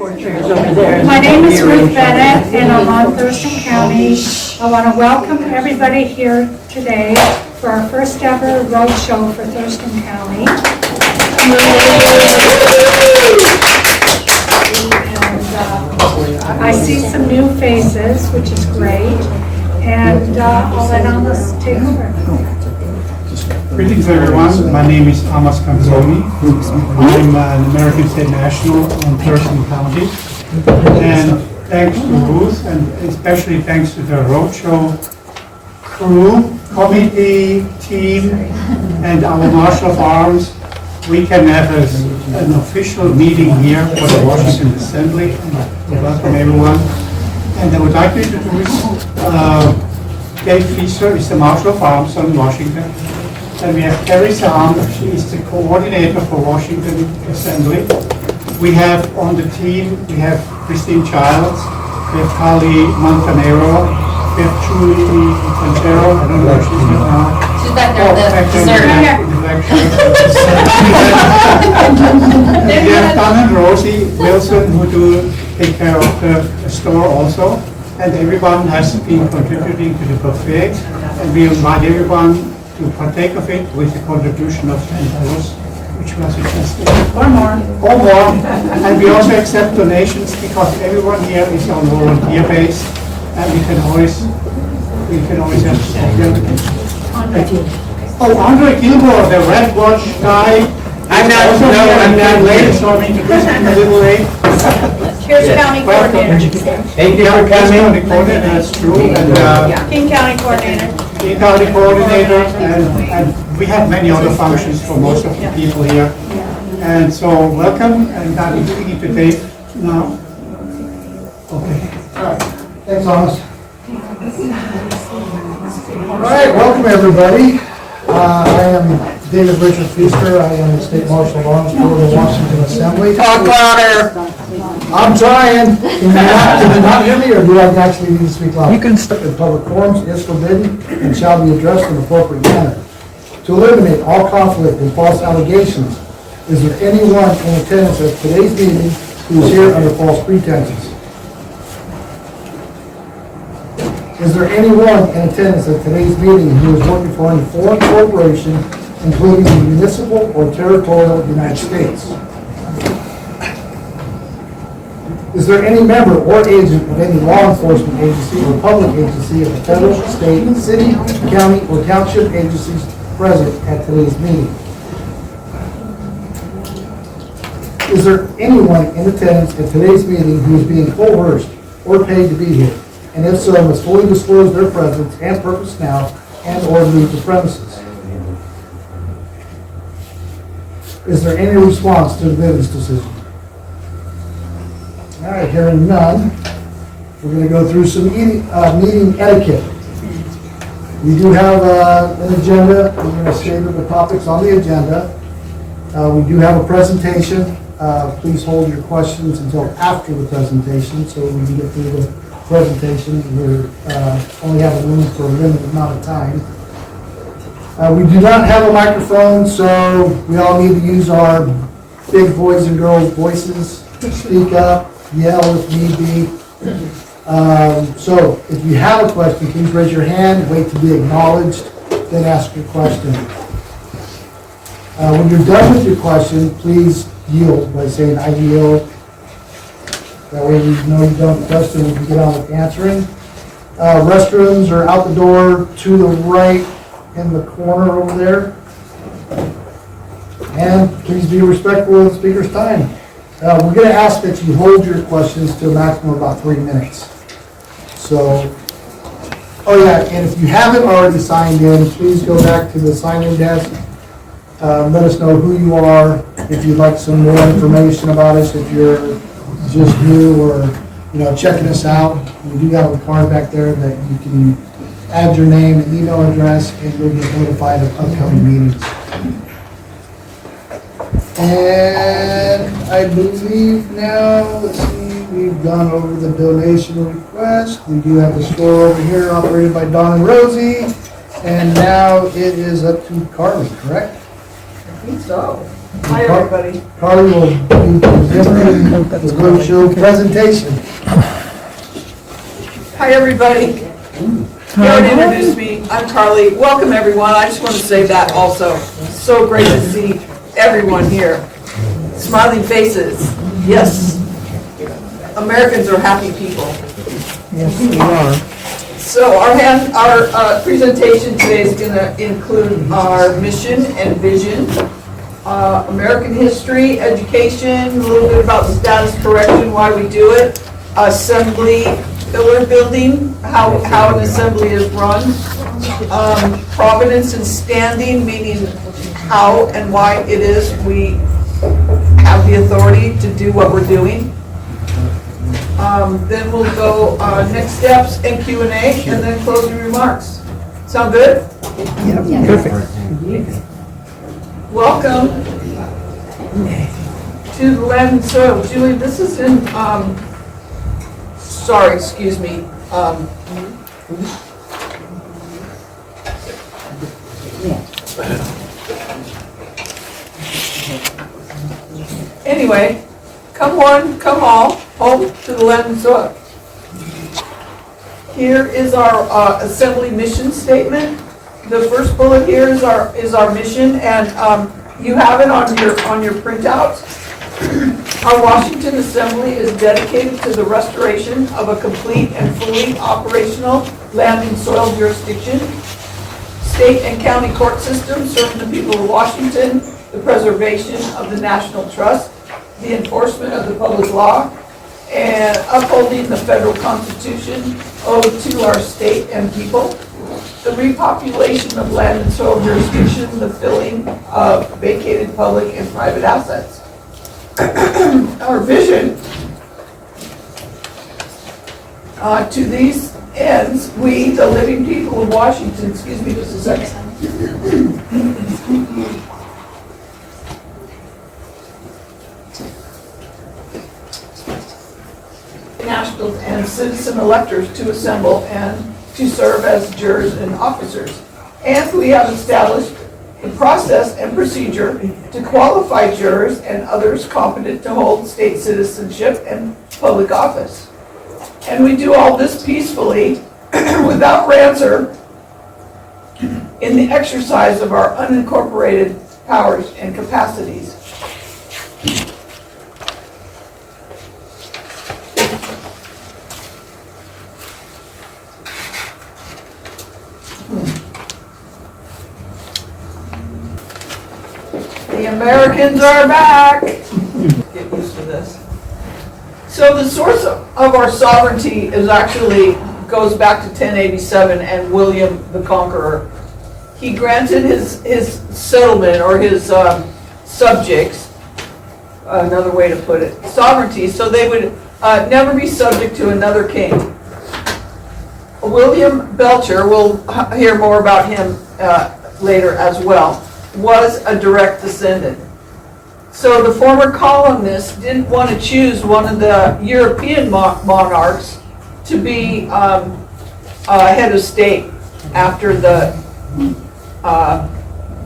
My name is Ruth Bennett, and I'm on Thurston County. I want to welcome everybody here today for our first ever road show for Thurston County. And I see some new faces, which is great, and I'll let Amos take over. Greetings everyone, my name is Amos Canzoni. I'm an American State National in Thurston County. And thanks to Ruth, and especially thanks to the roadshow crew, committee, team, and our Marshal of Arms, we can have an official meeting here for the Washington Assembly. Welcome everyone. And I would like to introduce Dave Fieser is the Marshal of Arms on Washington. And we have Carrie Sam, she is the coordinator for Washington Assembly. We have on the team, we have Christine Childs, we have Carly Montanero, we have Julie Montero, I don't know where she's at now. She's back there with the dessert. We have Don and Rosie Wilson who do take care of the store also. And everyone has been contributing to the buffet. And we invite everyone to partake of it with the contribution of $10, which was suggested. Or more. Or more. And we also accept donations because everyone here is on volunteer base, and we can always have support. Oh, Andre Gilmore, the Red Watch guy. I'm not late, so I'm introducing him a little late. Here's County Coordinator. Thank you for coming. County Coordinator, that's true. And, King County Coordinator. King County Coordinator, and we have many other functions for most of the people here. And so, welcome, and I'm giving it to Dave now. Okay. All right. Thanks, Thomas. All right, welcome everybody. I am David Richard Feaster. I am the State Marshal of Arms for the Washington Assembly. Talk louder. I'm trying. Can you not hear me, or do I actually need to speak louder? You can step in public forums is forbidden and shall be addressed in an appropriate manner. To eliminate all conflict and false allegations, is there anyone in attendance at today's meeting who is here under false pretenses? Is there anyone in attendance at today's meeting who is working for any foreign corporation, including the municipal or territorial United States? Is there any member or agent of any law enforcement agency or public agency of the federal, state, city, county, or township agencies present at today's meeting? Is there anyone in attendance at today's meeting who is being coerced or paid to be here? And if so, must fully disclose their presence and purpose now and or leave the premises. Is there any response to the business decision? All right, hearing none, we're going to go through some meeting etiquette. We do have an agenda. We're going to state the topics on the agenda. We do have a presentation. Please hold your questions until after the presentation so we can get through the presentation. We're only have room for a limited amount of time. We do not have a microphone, so we all need to use our big boys and girls voices to speak up, yell if need be. So if you have a question, please raise your hand, wait to be acknowledged, then ask your question. When you're done with your question, please yield by saying I yield. That way we know you don't question, we can get on with answering. Restrooms are out the door to the right in the corner over there. And please be respectful of the speaker's time. We're going to ask that you hold your questions to a maximum of about 3 minutes. So, oh yeah, and if you haven't already signed in, please go back to the sign-in desk. Let us know who you are, if you'd like some more information about us, if you're just new or checking us out. We do have a card back there that you can add your name and email address, and you'll get notified of upcoming meetings. And I believe now, let's see, we've gone over the donation request. We do have the store over here operated by Don and Rosie, and now it is up to Carly, correct? I think so. Hi, everybody. Carly will be presenting the roadshow presentation. Hi, everybody. You already introduced me. I'm Carly. Welcome, everyone. I just want to say that also. So great to see everyone here. Smiling faces. Yes. Americans are happy people. Yes, we are. So our presentation today is going to include our mission and vision, American history, education, a little bit about status correction, why we do it, assembly, pillar building, how an assembly is run, providence and standing, meaning how and why it is we have the authority to do what we're doing. Then we'll go next steps and Q&A, and then closing remarks. Sound good? Yeah, perfect. Welcome to the land and soil. Julie, this is in, sorry, excuse me. Anyway, come one, come all, home to the land and soil. Here is our assembly mission statement. The first bullet here is our mission, and you have it on your printouts. Our Washington Assembly is dedicated to the restoration of a complete and fully operational land and soil jurisdiction, state and county court system serving the people of Washington, the preservation of the national trust, the enforcement of the public law, and upholding the federal constitution owed to our state and people, the repopulation of land and soil jurisdiction, the filling of vacated public and private assets. Our vision, to these ends, we, the living people of Washington, excuse me just a second. Nationals and citizen electors to assemble and to serve as jurors and officers. And we have established the process and procedure to qualify jurors and others competent to hold state citizenship and public office. And we do all this peacefully, without rancour, in the exercise of our unincorporated powers and capacities. The Americans are back. Get used to this. So the source of our sovereignty is actually goes back to 1087 and William the Conqueror. He granted his settlement or his subjects, another way to put it, sovereignty, so they would never be subject to another king. William Belcher, we'll hear more about him later as well, was a direct descendant. So the former colonists didn't want to choose one of the European monarchs to be head of state after the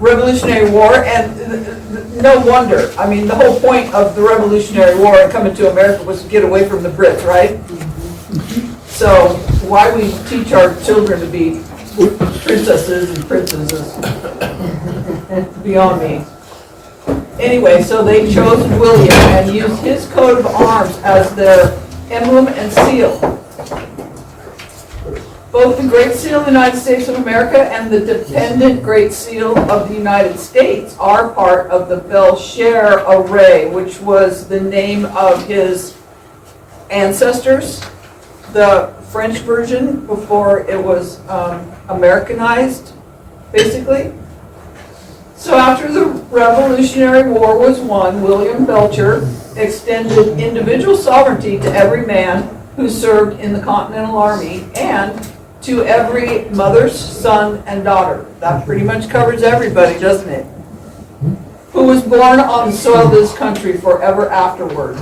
Revolutionary War, and no wonder. I mean, the whole point of the Revolutionary War and coming to America was to get away from the Brits, right? So why we teach our children to be princesses and princes is beyond me. Anyway, so they chose William and used his coat of arms as their emblem and seal. Both the Great Seal of the United States of America and the dependent Great Seal of the United States are part of the Belcher array, which was the name of his ancestors, the French version before it was Americanized, basically. So after the Revolutionary War was won, William Belcher extended individual sovereignty to every man who served in the Continental Army and to every mother, son, and daughter. That pretty much covers everybody, doesn't it? Who was born on the soil of this country forever afterward.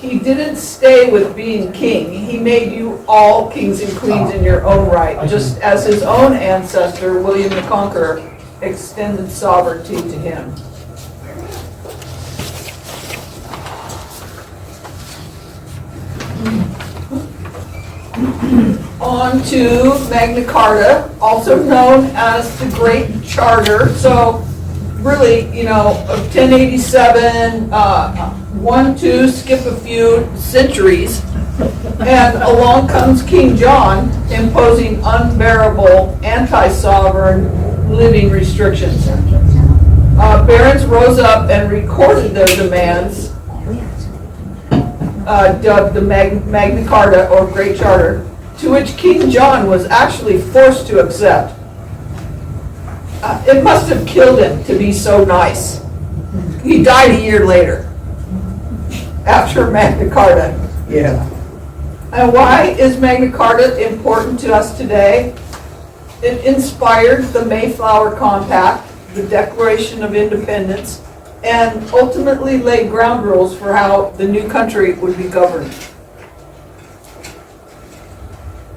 He didn't stay with being king. He made you all kings and queens in your own right, just as his own ancestor, William the Conqueror, extended sovereignty to him. On to Magna Carta, also known as the Great Charter. So really, you know, of 1087, 1, 2, skip a few centuries, and along comes King John imposing unbearable anti-sovereign living restrictions. Barons rose up and recorded their demands, dubbed the Magna Carta or Great Charter, to which King John was actually forced to accept. It must have killed him to be so nice. He died a year later, after Magna Carta. Yeah. And why is Magna Carta important to us today? It inspired the Mayflower Compact, the Declaration of Independence, and ultimately laid ground rules for how the new country would be governed.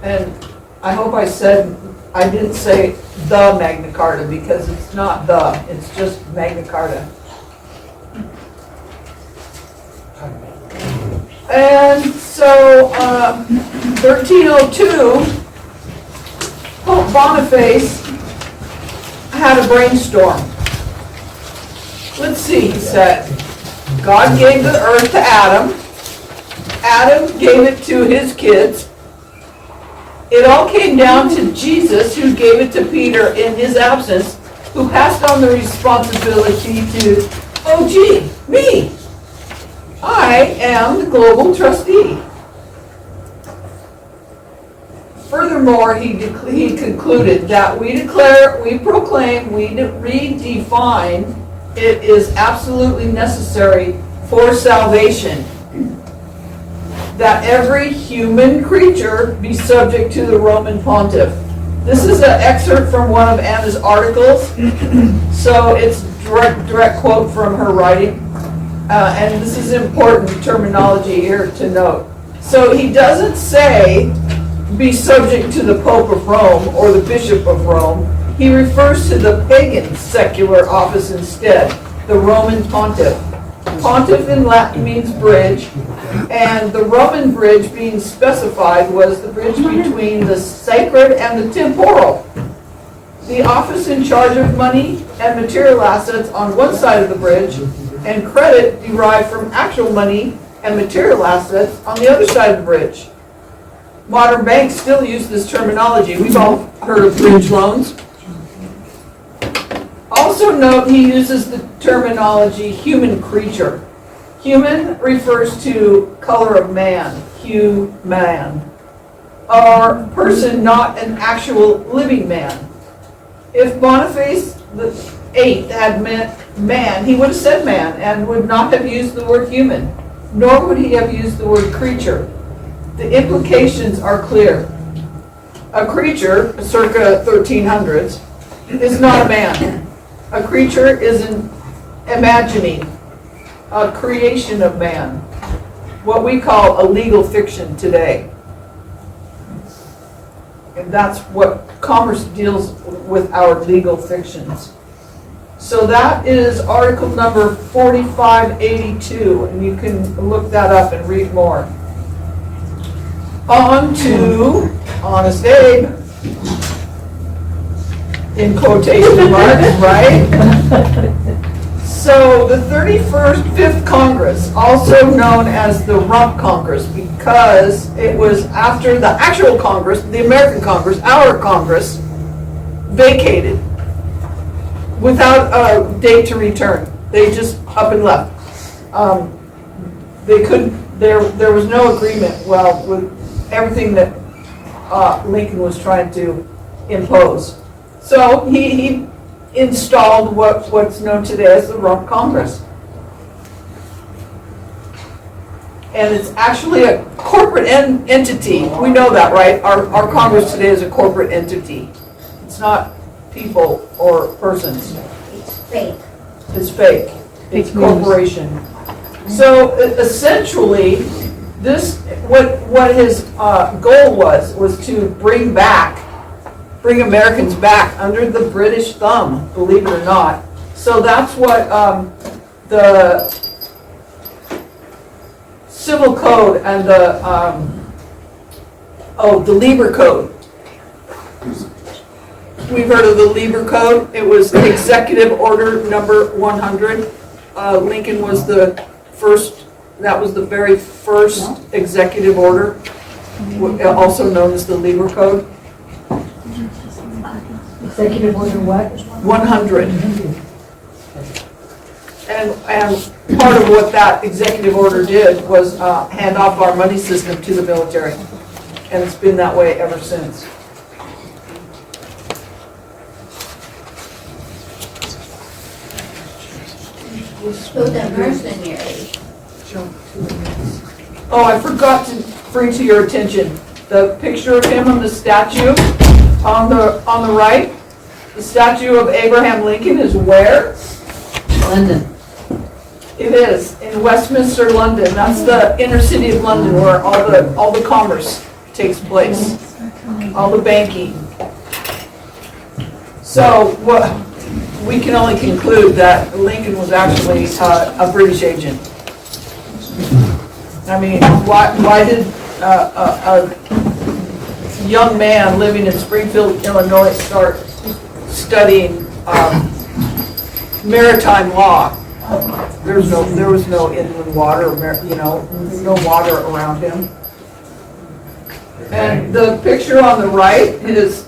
And I hope I didn't say the Magna Carta, because it's not the, it's just Magna Carta. And so, 1302, Pope Boniface had a brainstorm. Let's see, he said, God gave the earth to Adam. Adam gave it to his kids. It all came down to Jesus, who gave it to Peter in his absence, who passed on the responsibility to, oh gee, me. I am the global trustee. Furthermore, he concluded that we declare, we proclaim, we redefine, it is absolutely necessary for salvation that every human creature be subject to the Roman pontiff. This is an excerpt from one of Anna's articles, so it's direct quote from her writing, and this is important terminology here to note. So he doesn't say be subject to the Pope of Rome or the Bishop of Rome. He refers to the pagan secular office instead, the Roman pontiff. Pontiff in Latin means bridge, and the Roman bridge being specified was the bridge between the sacred and the temporal. The office in charge of money and material assets on one side of the bridge, and credit derived from actual money and material assets on the other side of the bridge. Modern banks still use this terminology. We've all heard of bridge loans. Also note he uses the terminology human creature. Human refers to color of man, hue man, or person, not an actual living man. If Boniface VIII had meant man, he would have said man and would not have used the word human, nor would he have used the word creature. The implications are clear. A creature, circa 1300s, is not a man. A creature is an imagining, a creation of man, what we call a legal fiction today. And that's what commerce deals with, our legal fictions. So that is article number 4582, and you can look that up and read more. On to Honest Abe, in quotation marks, right? So the 5th Congress, also known as the Rump Congress, because it was after the actual Congress, the American Congress, our Congress, vacated without a date to return. They just up and left. They couldn't, there was no agreement, well, with everything that Lincoln was trying to impose. So he installed what's known today as the Rump Congress. And it's actually a corporate entity. We know that, right? Our Congress today is a corporate entity. It's not people or persons. It's fake. It's fake. It's corporation. So essentially, this what his goal was to bring back bring Americans back under the British thumb, believe it or not. So that's what the Civil Code and the Lieber Code. We've heard of the Lieber Code. It was Executive Order number 100. Lincoln was the first, that was the very first executive order, also known as the Lieber Code. Executive order what? 100. And part of what that executive order did was hand off our money system to the military. And it's been that way ever since. So the mercenary. Oh, I forgot to bring to your attention the picture of him on the statue on the right. The statue of Abraham Lincoln is where? London. It is in Westminster, London. That's the inner city of London where all the commerce takes place, all the banking. So what we can only conclude that Lincoln was actually a British agent. I mean, why did a young man living in Springfield, Illinois, start studying maritime law? There was no inland water, no water around him. And the picture on the right is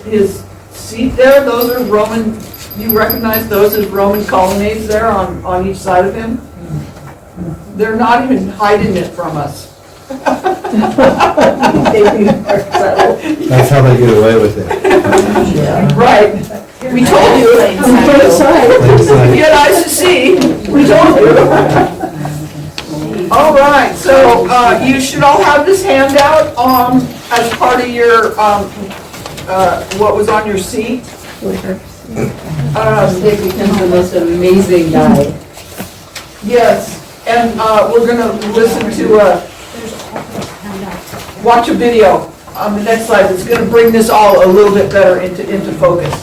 his seat there. Those are Roman. You recognize those as Roman colonnades there on each side of him? They're not even hiding it from us. That's how they get away with it. Right. We told you. You had eyes to see. We told you. All right. So you should all have this handout as part of your what was on your seat. It becomes the most amazing guy. Yes, and we're going to listen to watch a video on the next slide. It's going to bring this all a little bit better into focus.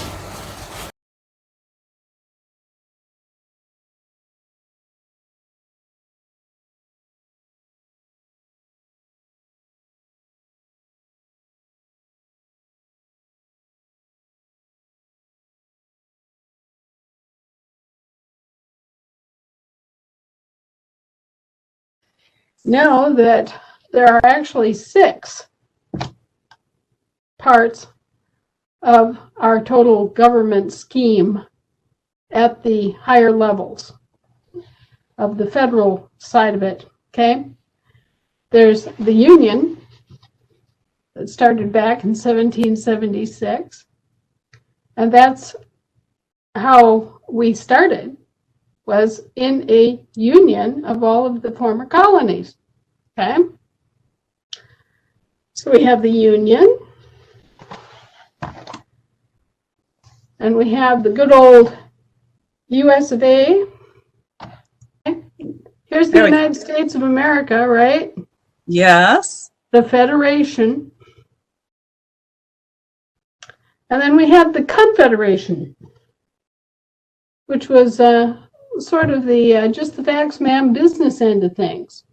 Know that there are actually 6 parts of our total government scheme at the higher levels of the federal side of it, okay? There's the Union that started back in 1776, and that's how we started, was in a union of all of the former colonies, okay? So we have the Union, and we have the good old US of A. Okay. Here's the United States of America, right? Yes. The Federation. And then we have the Confederation, which was sort of the just the facts, ma'am, business end of things.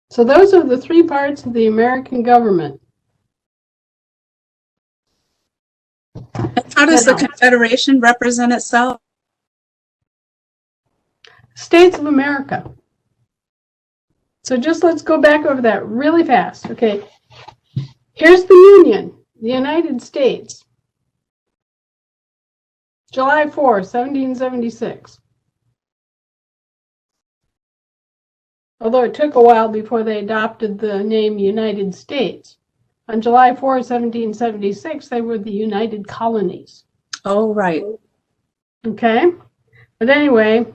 So those are the 3 parts of the American government. How does the Confederation represent itself? States of America. So just let's go back over that really fast. Okay, here's the Union, the United States. July 4, 1776. Although it took a while before they adopted the name United States. On July 4, 1776, they were the United Colonies. Oh, right. Okay? But anyway,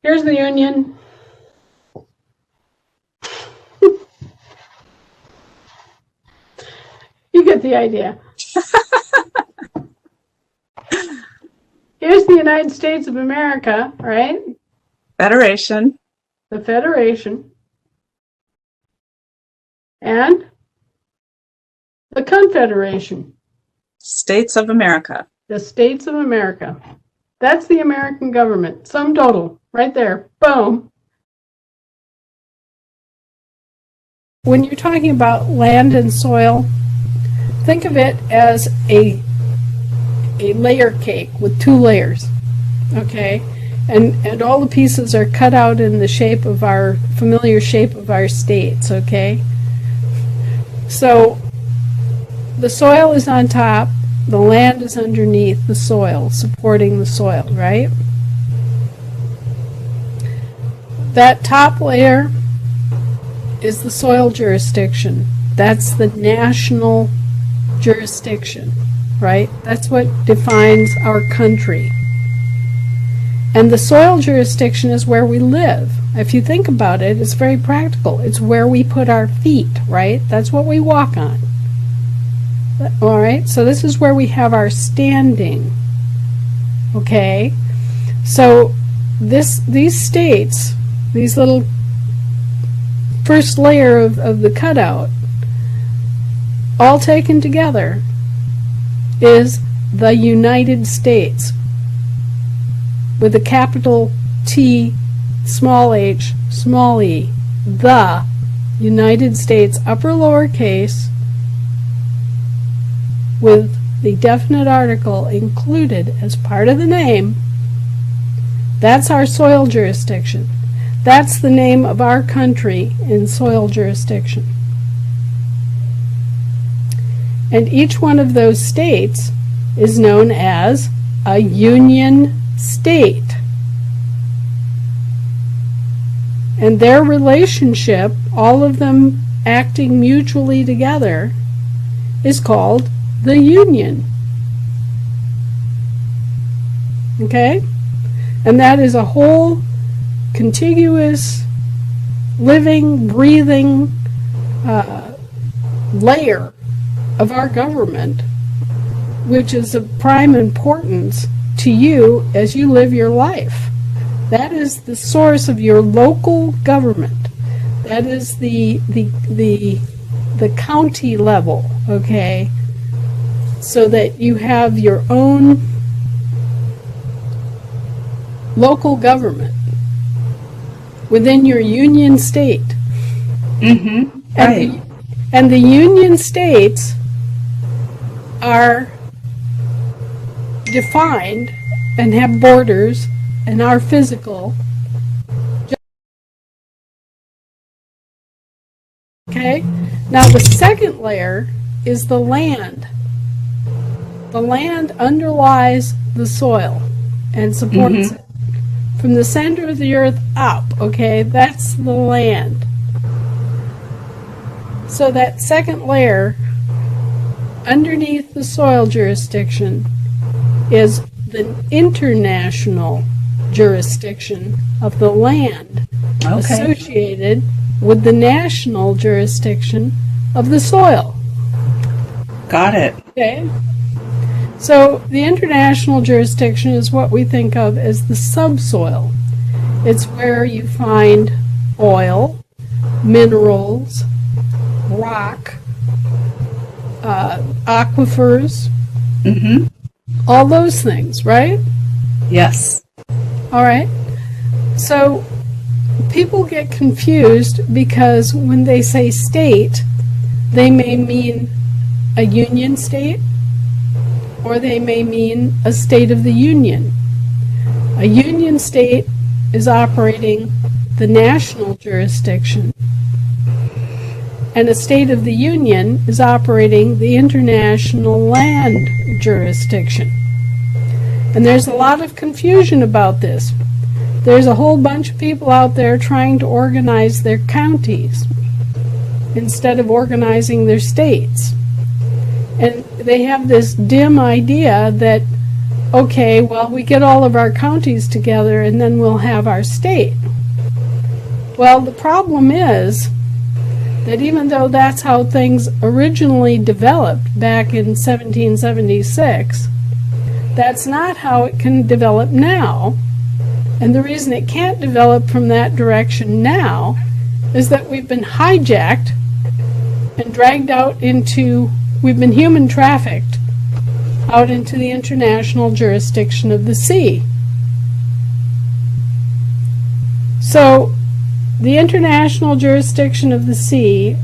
here's the Union. You get the idea. Here's the United States of America, right? Federation. The Federation. and the Confederation, States of America. the States of America. That's the American government, sum total, right there, boom. When you're talking about land and soil, think of it as a layer cake with 2 layers, okay? And all the pieces are cut out in the shape of our, familiar shape of our states, okay? So the soil is on top, the land is underneath the soil, supporting the soil, right? That top layer is the soil jurisdiction. That's the national jurisdiction, right? That's what defines our country. And the soil jurisdiction is where we live. If you think about it, it's very practical. It's where we put our feet, right? That's what we walk on. All right, so this is where we have our standing. Okay, so these states, these little first layer of the cutout, all taken together, is the United States, with a capital T, small h, small e, the United States, upper lowercase, with the definite article included as part of the name. That's our soil jurisdiction. That's the name of our country in soil jurisdiction. And each one of those states is known as a union state. And their relationship, all of them acting mutually together, is called the union. Okay? And that is a whole contiguous, living, breathing layer of our government, which is of prime importance to you as you live your life. That is the source of your local government. That is the county level, okay? So that you have your own local government within your union state. Mm-hmm. Right. And the union states are defined and have borders and are physical. Okay? Now the second layer is the land. The land underlies the soil and supports it. From the center of the earth up, okay? That's the land. So that second layer underneath the soil jurisdiction is the international jurisdiction of the land associated with the national jurisdiction of the soil. Got it. Okay? So the international jurisdiction is what we think of as the subsoil. It's where you find oil, minerals, rock, aquifers, all those things, right? Yes. All right. So people get confused because when they say state, they may mean a union state, or they may mean a state of the union. A union state is operating the national jurisdiction, and a state of the union is operating the international land jurisdiction. And there's a lot of confusion about this. There's a whole bunch of people out there trying to organize their counties instead of organizing their states. And they have this dim idea that, okay, well, we get all of our counties together and then we'll have our state. Well, the problem is that even though that's how things originally developed back in 1776, that's not how it can develop now. And the reason it can't develop from that direction now is that we've been hijacked and dragged out into, we've been human trafficked out into the international jurisdiction of the sea. So the international jurisdiction of the sea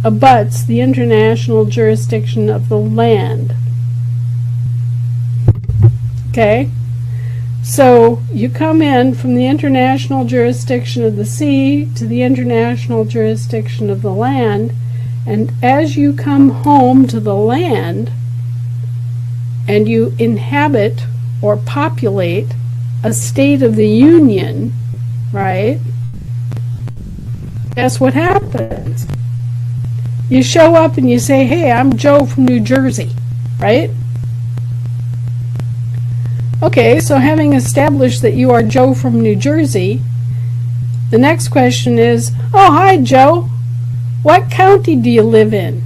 abuts the international jurisdiction of the land. Okay? So you come in from the international jurisdiction of the sea to the international jurisdiction of the land, and as you come home to the land and you inhabit or populate a state of the union, right? Guess what happens? You show up and you say, hey, I'm Joe from New Jersey, right? Okay, so having established that you are Joe from New Jersey, the next question is, oh, hi, Joe. What county do you live in?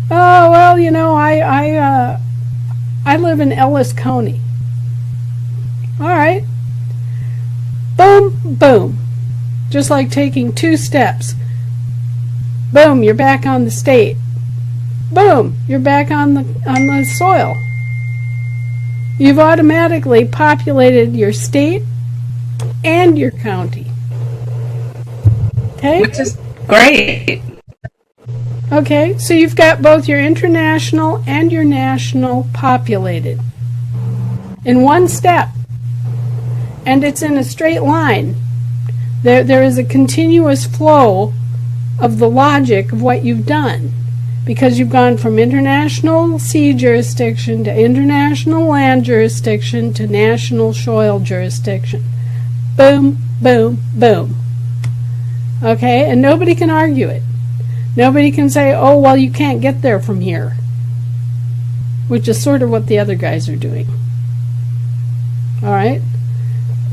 Oh, well, you know, I live in Ellis County. All right. Boom, boom. Just like taking 2 steps. Boom, you're back on the state. Boom, you're back on the soil. You've automatically populated your state and your county. Okay? Which is great. Okay, so you've got both your international and your national populated in one step. And it's in a straight line. There is a continuous flow of the logic of what you've done, because you've gone from international sea jurisdiction to international land jurisdiction to national soil jurisdiction. Boom, boom, boom. Okay, and nobody can argue it. Nobody can say, oh, well, you can't get there from here, which is sort of what the other guys are doing. All right?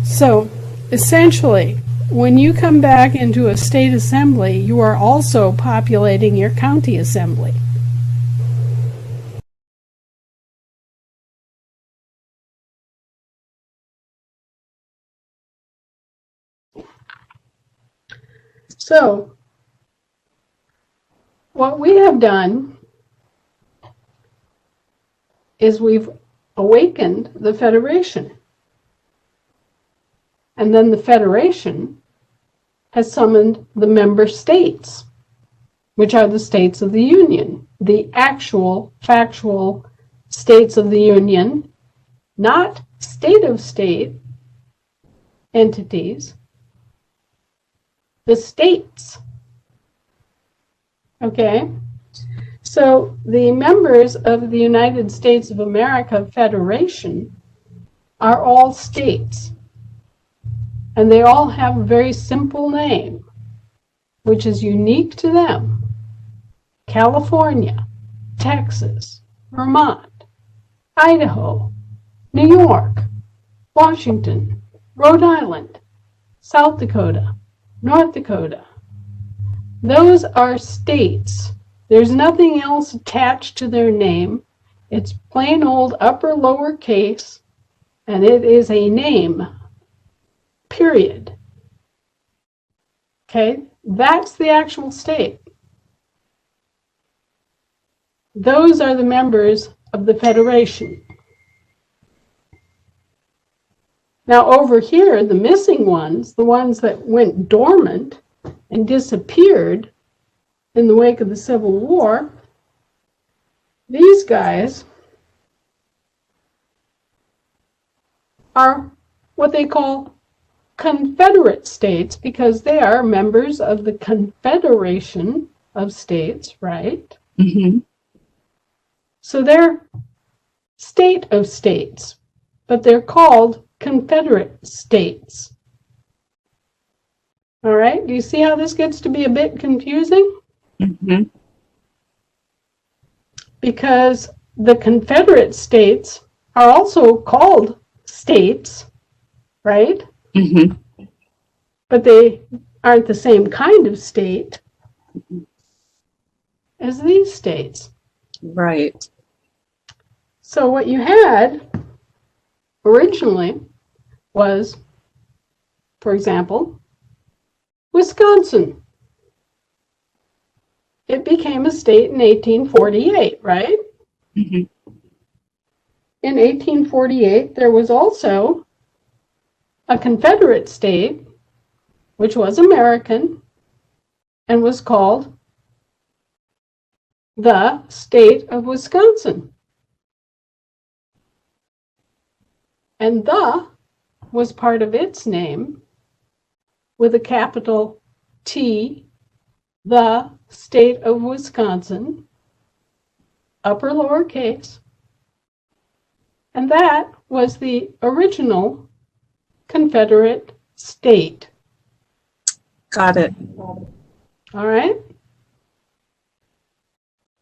So, essentially, when you come back into a state assembly, you are also populating your county assembly. So, what we have done is we've awakened the Federation. And then the Federation has summoned the member states, which are the states of the Union, the actual, factual states of the Union, not state-of-state entities, the states. Okay? So the members of the United States of America Federation are all states. And they all have a very simple name, which is unique to them. California, Texas, Vermont, Idaho, New York, Washington, Rhode Island, South Dakota, North Dakota. Those are states. There's nothing else attached to their name. It's plain old upper lower case, and it is a name. Period. Okay, that's the actual state. Those are the members of the Federation. Now over here, the missing ones, the ones that went dormant and disappeared in the wake of the Civil War, these guys are what they call Confederate states, because they are members of the Confederation of States, right? Mm-hmm. So they're state of states, but they're called Confederate states. All right, do you see how this gets to be a bit confusing? Mm-hmm. Because the Confederate states are also called states, right? Mm-hmm. But they aren't the same kind of state as these states. Right. So what you had originally was, for example, Wisconsin. it became a state in 1848, right? Mhm. In 1848, there was also a Confederate state, which was American, and was called the state of Wisconsin. And the was part of its name with a capital T, the state of Wisconsin, upper lowercase. And that was the original Confederate state. Got it. All right?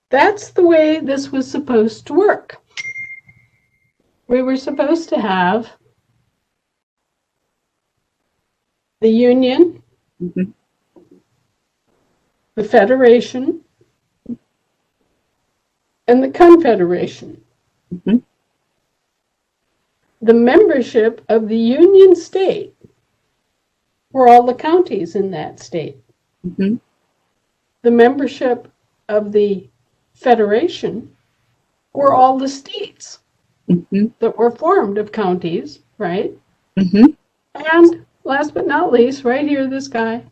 That's the way this was supposed to work. We were supposed to have the Union, Mhm. the Federation, and the Confederation. Mhm. The membership of the Union state were all the counties in that state. Mhm. The membership of the Federation were all the states Mhm. that were formed of counties, right? Mhm. And last but not least, right here, this guy,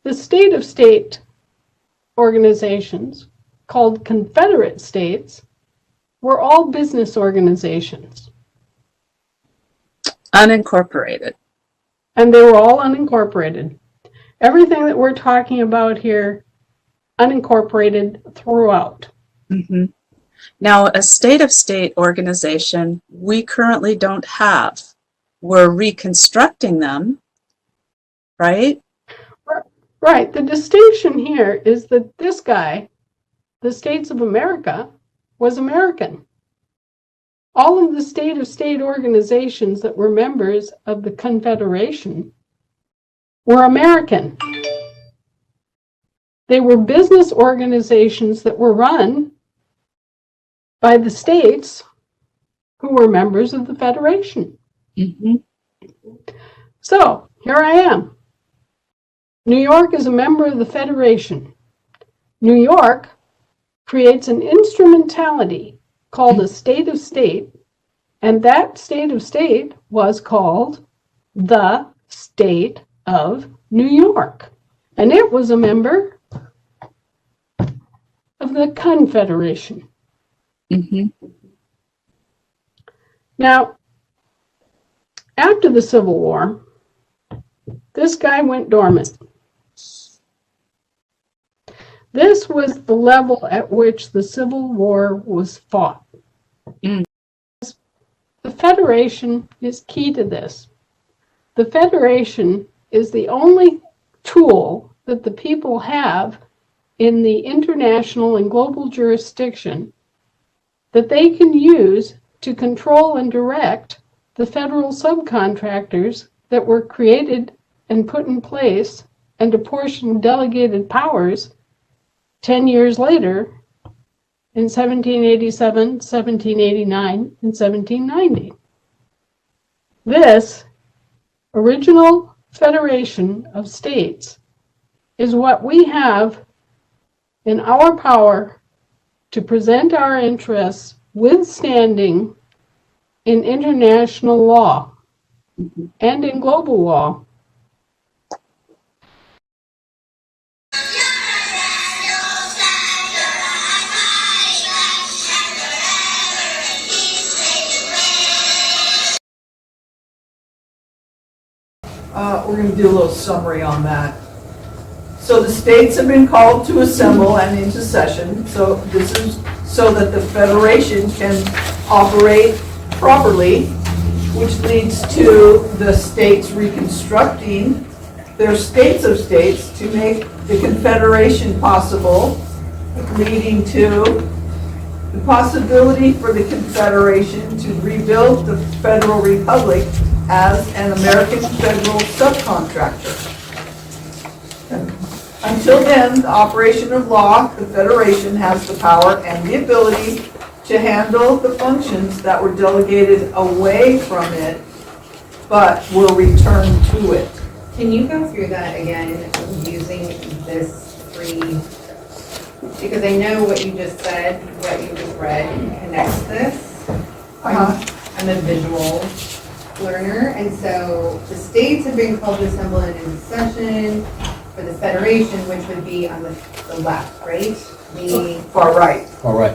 the state organizations called Confederate states were all business organizations. Unincorporated. And they were all unincorporated. Everything that we're talking about here, unincorporated throughout. Mhm. Now, a state-of-state organization we currently don't have. We're reconstructing them, right? Right. The distinction here is that this guy, the States of America, was American. All of the state-of-state organizations that were members of the Confederation were American. They were business organizations that were run by the states who were members of the Federation. Mhm. So, here I am. New York is a member of the Federation. New York creates an instrumentality called a state of state, and that state of state was called the State of New York. And it was a member of the Confederation. Mhm. Now, after the Civil War, this guy went dormant. This was the level at which the Civil War was fought. Mm. The Federation is key to this. The Federation is the only tool that the people have in the international and global jurisdiction that they can use to control and direct the federal subcontractors that were created and put in place and apportioned delegated powers 10 years later in 1787, 1789, and 1790. This original Federation of States is what we have in our power to present our interests with standing in international law and in global law. We're going to do a little summary on that. So the states have been called to assemble and into session. So this is so that the Federation can operate properly, which leads to the states reconstructing their states of states to make the Confederation possible, leading to the possibility for the Confederation to rebuild the Federal Republic as an American federal subcontractor. Until then, the operation of law, the Federation has the power and the ability to handle the functions that were delegated away from it, but were returned to it. Can you go through that again using this free, because I know what you just said, what you just read connects this. I'm a visual learner, and so the states have been called to assemble in a session for the federation, which would be on the left, right? The Far right. All right.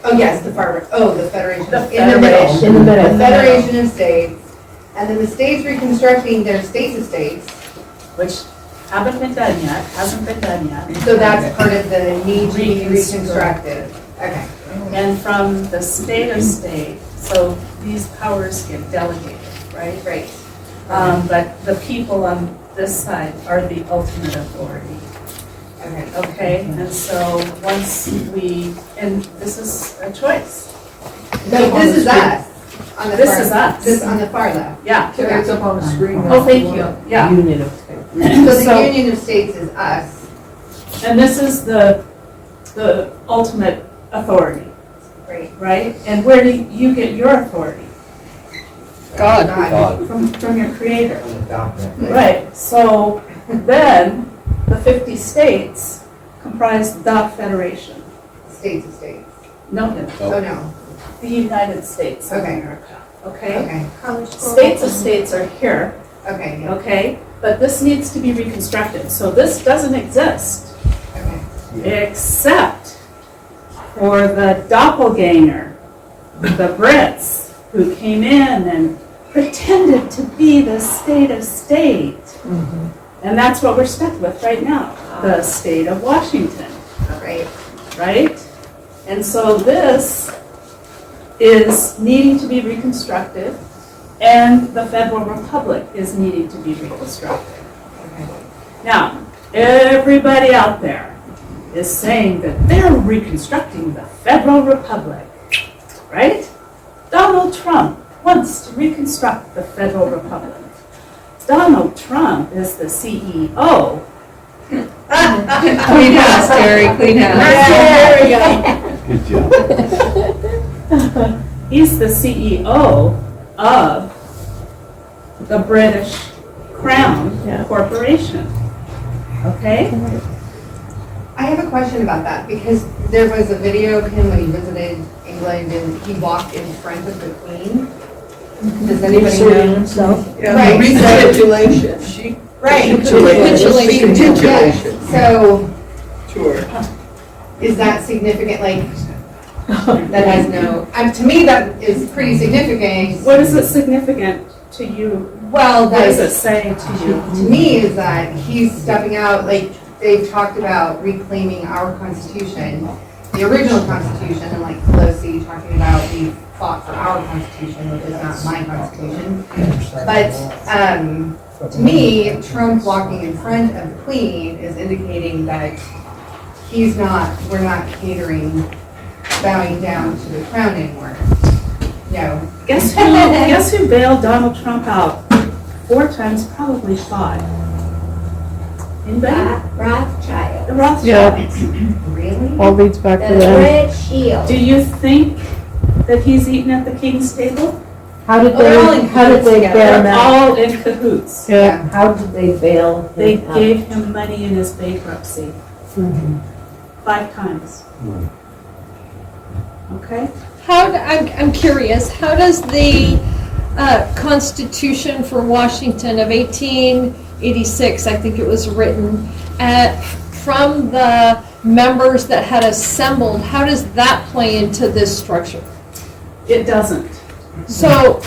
Oh, yes, the far, oh, the federation, The in the middle. federation. In the middle. The federation of states, and then the states reconstructing their states of states, Which haven't been done yet, hasn't been done yet. so that's part of the need to be reconstructed. Okay. And from the state of state, so these powers get delegated, right? Right. But the people on this side are the ultimate authority. Okay. Okay, and so once and this is a choice. No, this is us. On the This far- is us. This on the far left. Yeah. It's up on the screen. Oh, thank you. Yeah. Union of States. So the So- Union of States is us. And this is the ultimate authority, Right. right? And where do you get your authority? God. God. From your creator. Right, so then the 50 states comprise the federation. States of states. No, Oh, no. the United States of Okay. America, okay? Okay. States of states are here, Okay. Yeah. okay? But this needs to be reconstructed, so this doesn't exist Okay. except for the doppelganger, the Brits, who came in and pretended to be the state of state. And that's what we're stuck with right now, the state of Washington, Right. right? And so this is needing to be reconstructed, and the Federal Republic is needing to be reconstructed. Okay. Now, everybody out there is saying that they're reconstructing the Federal Republic, right? Donald Trump wants to reconstruct the Federal Republic. Donald Trump is the CEO. Clean house, Terry, clean house. There we go. Good job. He's the CEO of the British Crown Corporation. Okay? I have a question about that because there was a video of him when he visited England and he walked in front of the Queen. Does anybody know? himself. Right. Recapitulation. Right. Recapitulation. Yeah. So Sure. is that significant? Like, that has no, to me, that is pretty significant. What is it significant to you? Well, What does it that's, say to you? to me, is that he's stepping out, like, they've talked about reclaiming our Constitution, the original Constitution, and like Pelosi talking about we fought for our Constitution, which is not my Constitution. But to me, Trump walking in front of the Queen is indicating that we're not catering, bowing down to the crown anymore. No. Guess who bailed Donald Trump out 4 times, probably 5? Anybody? Rothschild. The Rothschilds. Yeah, Really? all leads back to them. Red Shield. Do you think that he's eating at the king's table? How did they're all in how did they cahoots bail him They're out? all in cahoots. Yeah, How did they bail him They out? gave him money in his bankruptcy. 5 times. Okay? I'm curious, how does the Constitution for Washington of 1886, I think it was written, from the members that had assembled, how does that play into this structure? It doesn't. So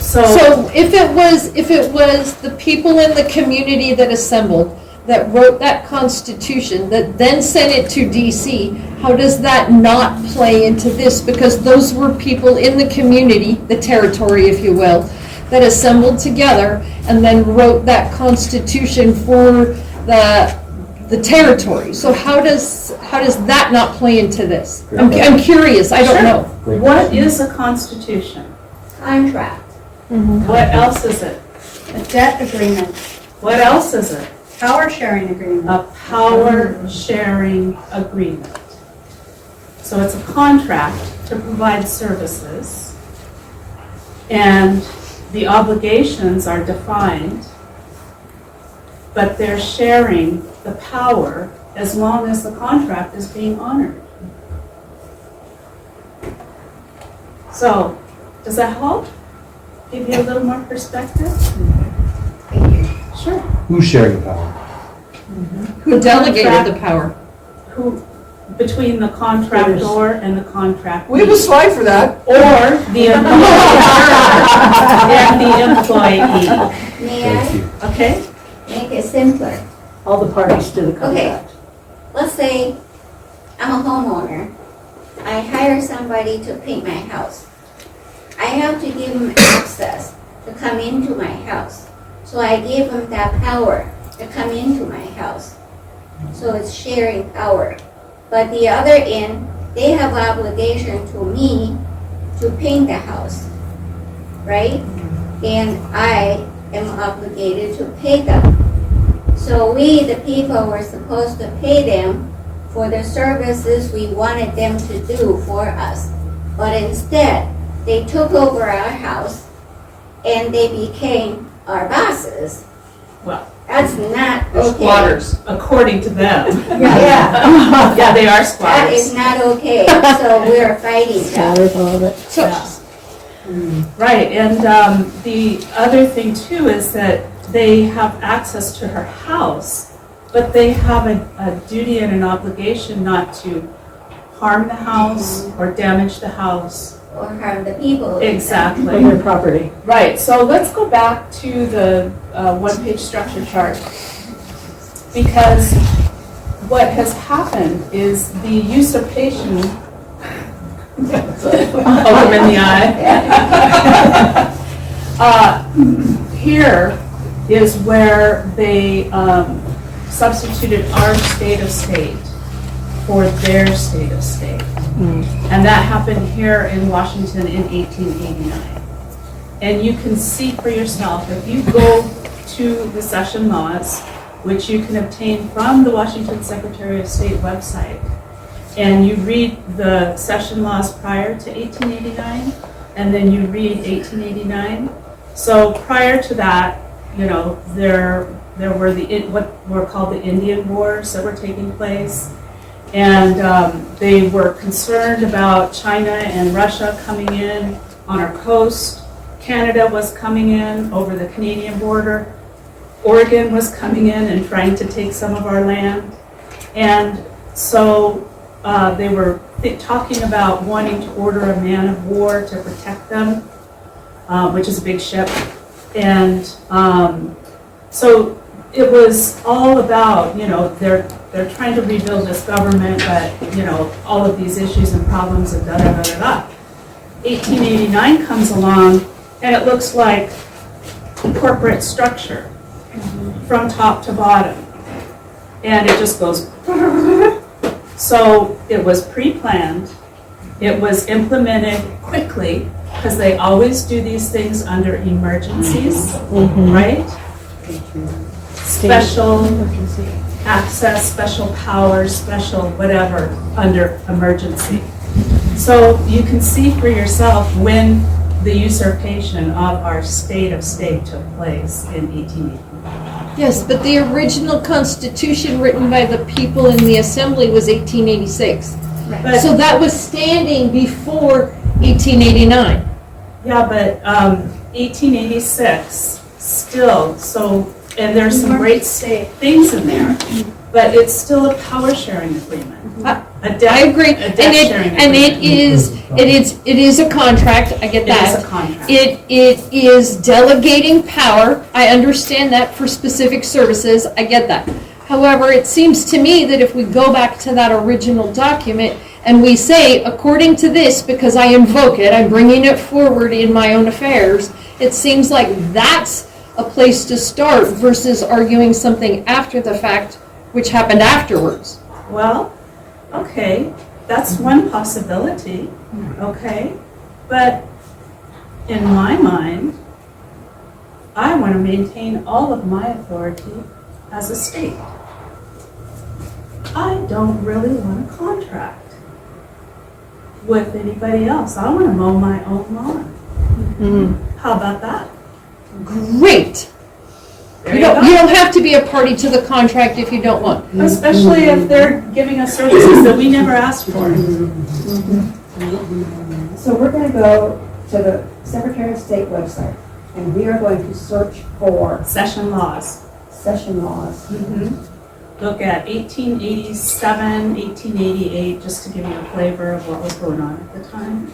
if it was the people in the community that assembled, that wrote that Constitution, that then sent it to DC, how does that not play into this? Because those were people in the community, the territory, if you will, that assembled together and then wrote that Constitution for the territory. So how does that not play into this? I'm curious, I don't know. What is a constitution? Contract. What else is it? A debt agreement, What else is it? power sharing agreement. A power sharing agreement. So it's a contract to provide services, and the obligations are defined, but they're sharing the power as long as the contract is being honored. So, does that help? Give you a little more perspective? Thank you. Sure. Who's sharing the power? Who delegated the power? Who, between the contractor and the contract. We have a slide for that. Or the employee and the employee, May Thank I you. okay? make it simpler? All the parties to the Okay. contract. Let's say I'm a homeowner. I hire somebody to paint my house. I have to give them access to come into my house. So I give them that power to come into my house. So it's sharing power. But the other end, they have obligation to me to paint the house, right? And I am obligated to pay them. So we, the people, were supposed to pay them for the services we wanted them to do for us. But instead, they took over our house and they became our bosses. Well, That's not they're okay. squatters, according to them. Yeah, Yeah, they are that is squatters. not okay. So we're fighting that. Scatters all of it. So, Right, and the other thing too is that they have access to her house, but they have a duty and an obligation not to harm the house or damage the house. Or harm the people. Exactly. On their property. Right, so let's go back to the one-page structure chart. Because what has happened is the usurpation, over in the eye. Here is where they substituted our state of state for their state of state. And that happened here in Washington in 1889. And you can see for yourself, if you go to the session laws, which you can obtain from the Washington Secretary of State website, and you read the session laws prior to 1889, and then you read 1889. So prior to that, you know, there were what were called the Indian Wars that were taking place. And they were concerned about China and Russia coming in on our coast. Canada was coming in over the Canadian border. Oregon was coming in and trying to take some of our land. And so they were talking about wanting to order a man of war to protect them, which is a big ship. And so it was all about, you know, they're trying to rebuild this government, but, you know, all of these issues and problems and da-da-da-da-da. 1889 comes along, and it looks like corporate structure from top to bottom. And it just goes, so it was pre-planned, it was implemented quickly, because they always do these things under emergencies, right? Special access, special powers, special whatever, under emergency. So you can see for yourself when the usurpation of our state of state took place in 1880. yes, but the original constitution written by the people in the assembly was 1886. But, So that was standing before 1889. yeah, but 1886 still, so, and there's some great things in there, but it's still a power sharing agreement. I agree, A debt sharing and agreement. it is a contract, I get It is that. a contract. It is delegating power, I understand that for specific services, I get that. However, it seems to me that if we go back to that original document and we say, according to this, because I invoke it, I'm bringing it forward in my own affairs, it seems like that's a place to start versus arguing something after the fact, which happened afterwards. Well, okay, that's one possibility, okay? But in my mind, I want to maintain all of my authority as a state. I don't really want a contract with anybody else. I want to mow my own lawn. How about that? Great. There You you don't have to be a party to the contract if you don't want. Especially if they're giving us services that we never asked for. So we're going to go to the Secretary of State website, and we are going to search for Session laws. session laws. Look at 1887, 1888, just to give you a flavor of what was going on at the time.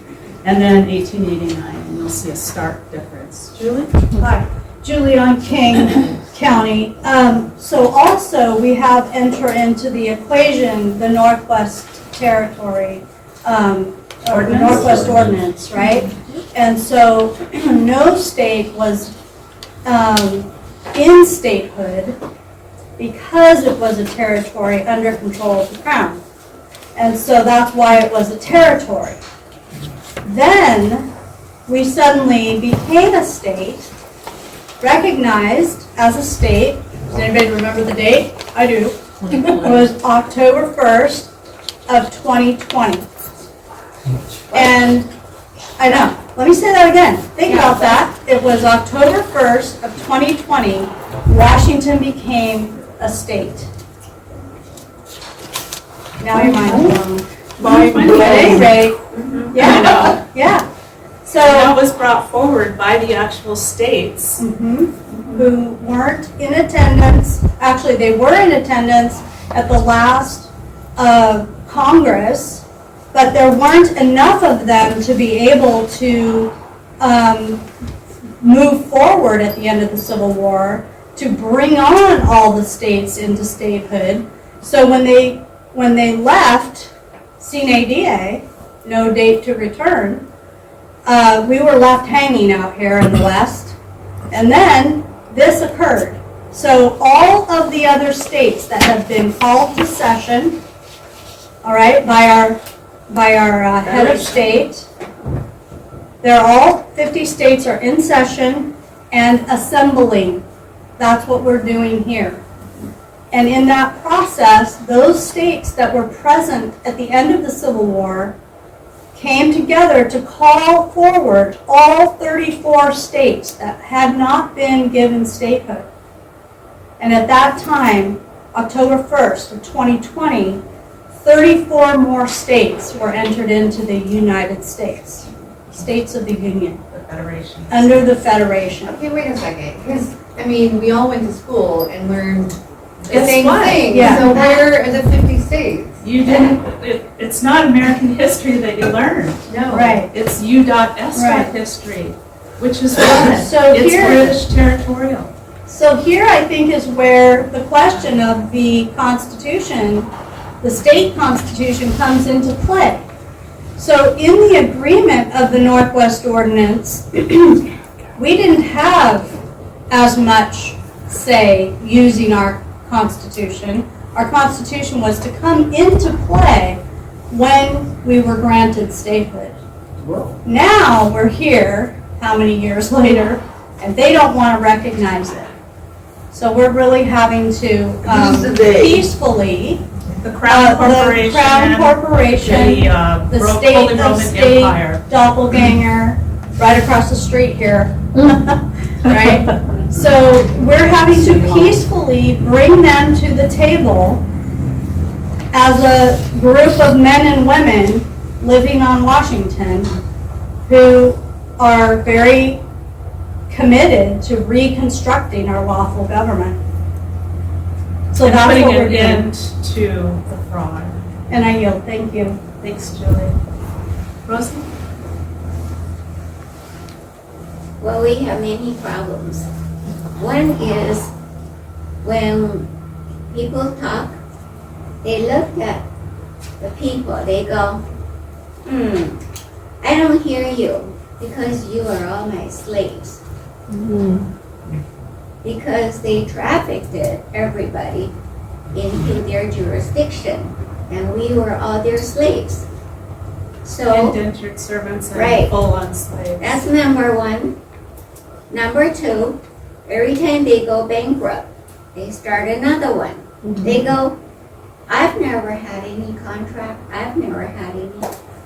And then 1889, and you'll see a stark difference. Julie? Hi, Julie on King County. So also, we have enter into the equation the Northwest Territory, or the Northwest Ordinance, right? And so no state was in statehood because it was a territory under control of the Crown. And so that's why it was a territory. Then we suddenly became a state, recognized as a state. Does anybody remember the date? I do. It was October 1st of 2020. And I know, let me say that again. Think about that. It was October 1st of 2020, Washington became a state. Now your mind's blown. At any rate, yeah. So that was brought forward by the actual states. Who weren't in attendance. Actually, they were in attendance at the last Congress, but there weren't enough of them to be able to move forward at the end of the Civil War to bring on all the states into statehood. So when they left sine die, no date to return, we were left hanging out here in the West. And then this occurred. So all of the other states that have been called to session, all right, by our head of state, they're all 50 states are in session and assembling. That's what we're doing here. And in that process, those states that were present at the end of the Civil War came together to call forward all 34 states that had not been given statehood. And at that time, October 1st of 2020, 34 more states were entered into the United States, states of the Union. The Federation. Under the Federation. Okay, wait a second, because, I mean, we all went to school and learned the Guess same what? thing. Yeah. So where are the 50 states? You didn't, it's not American history that you learned. No. Right. It's U.S. Right. history, which is what? So It's here- British territorial. So here I think is where the question of the Constitution, the state Constitution, comes into play. So in the agreement of the Northwest Ordinance, we didn't have as much say using our Constitution. Our Constitution was to come into play when we were granted statehood. Now we're here, how many years later, and they don't want to recognize it. So we're really having to peacefully, The Crown Corporation. the Crown Corporation, the state Holy of Roman state Empire. doppelganger, right across the street here, right? So we're having to peacefully bring them to the table as a group of men and women living on Washington who are very committed to reconstructing our lawful government. So And that's putting what we're an doing. end to the fraud. And I yield, thank you. Thanks, Julie. Rosie? Well, we have many problems. One is when people talk, they look at the people, they go, I don't hear you because you are all my slaves. Because they trafficked everybody into their jurisdiction, and we were all their slaves. So Indentured servants and Right. full-on slaves. that's number one. Number two, every time they go bankrupt, they start another one. They go, I've never had any contract, I've never had any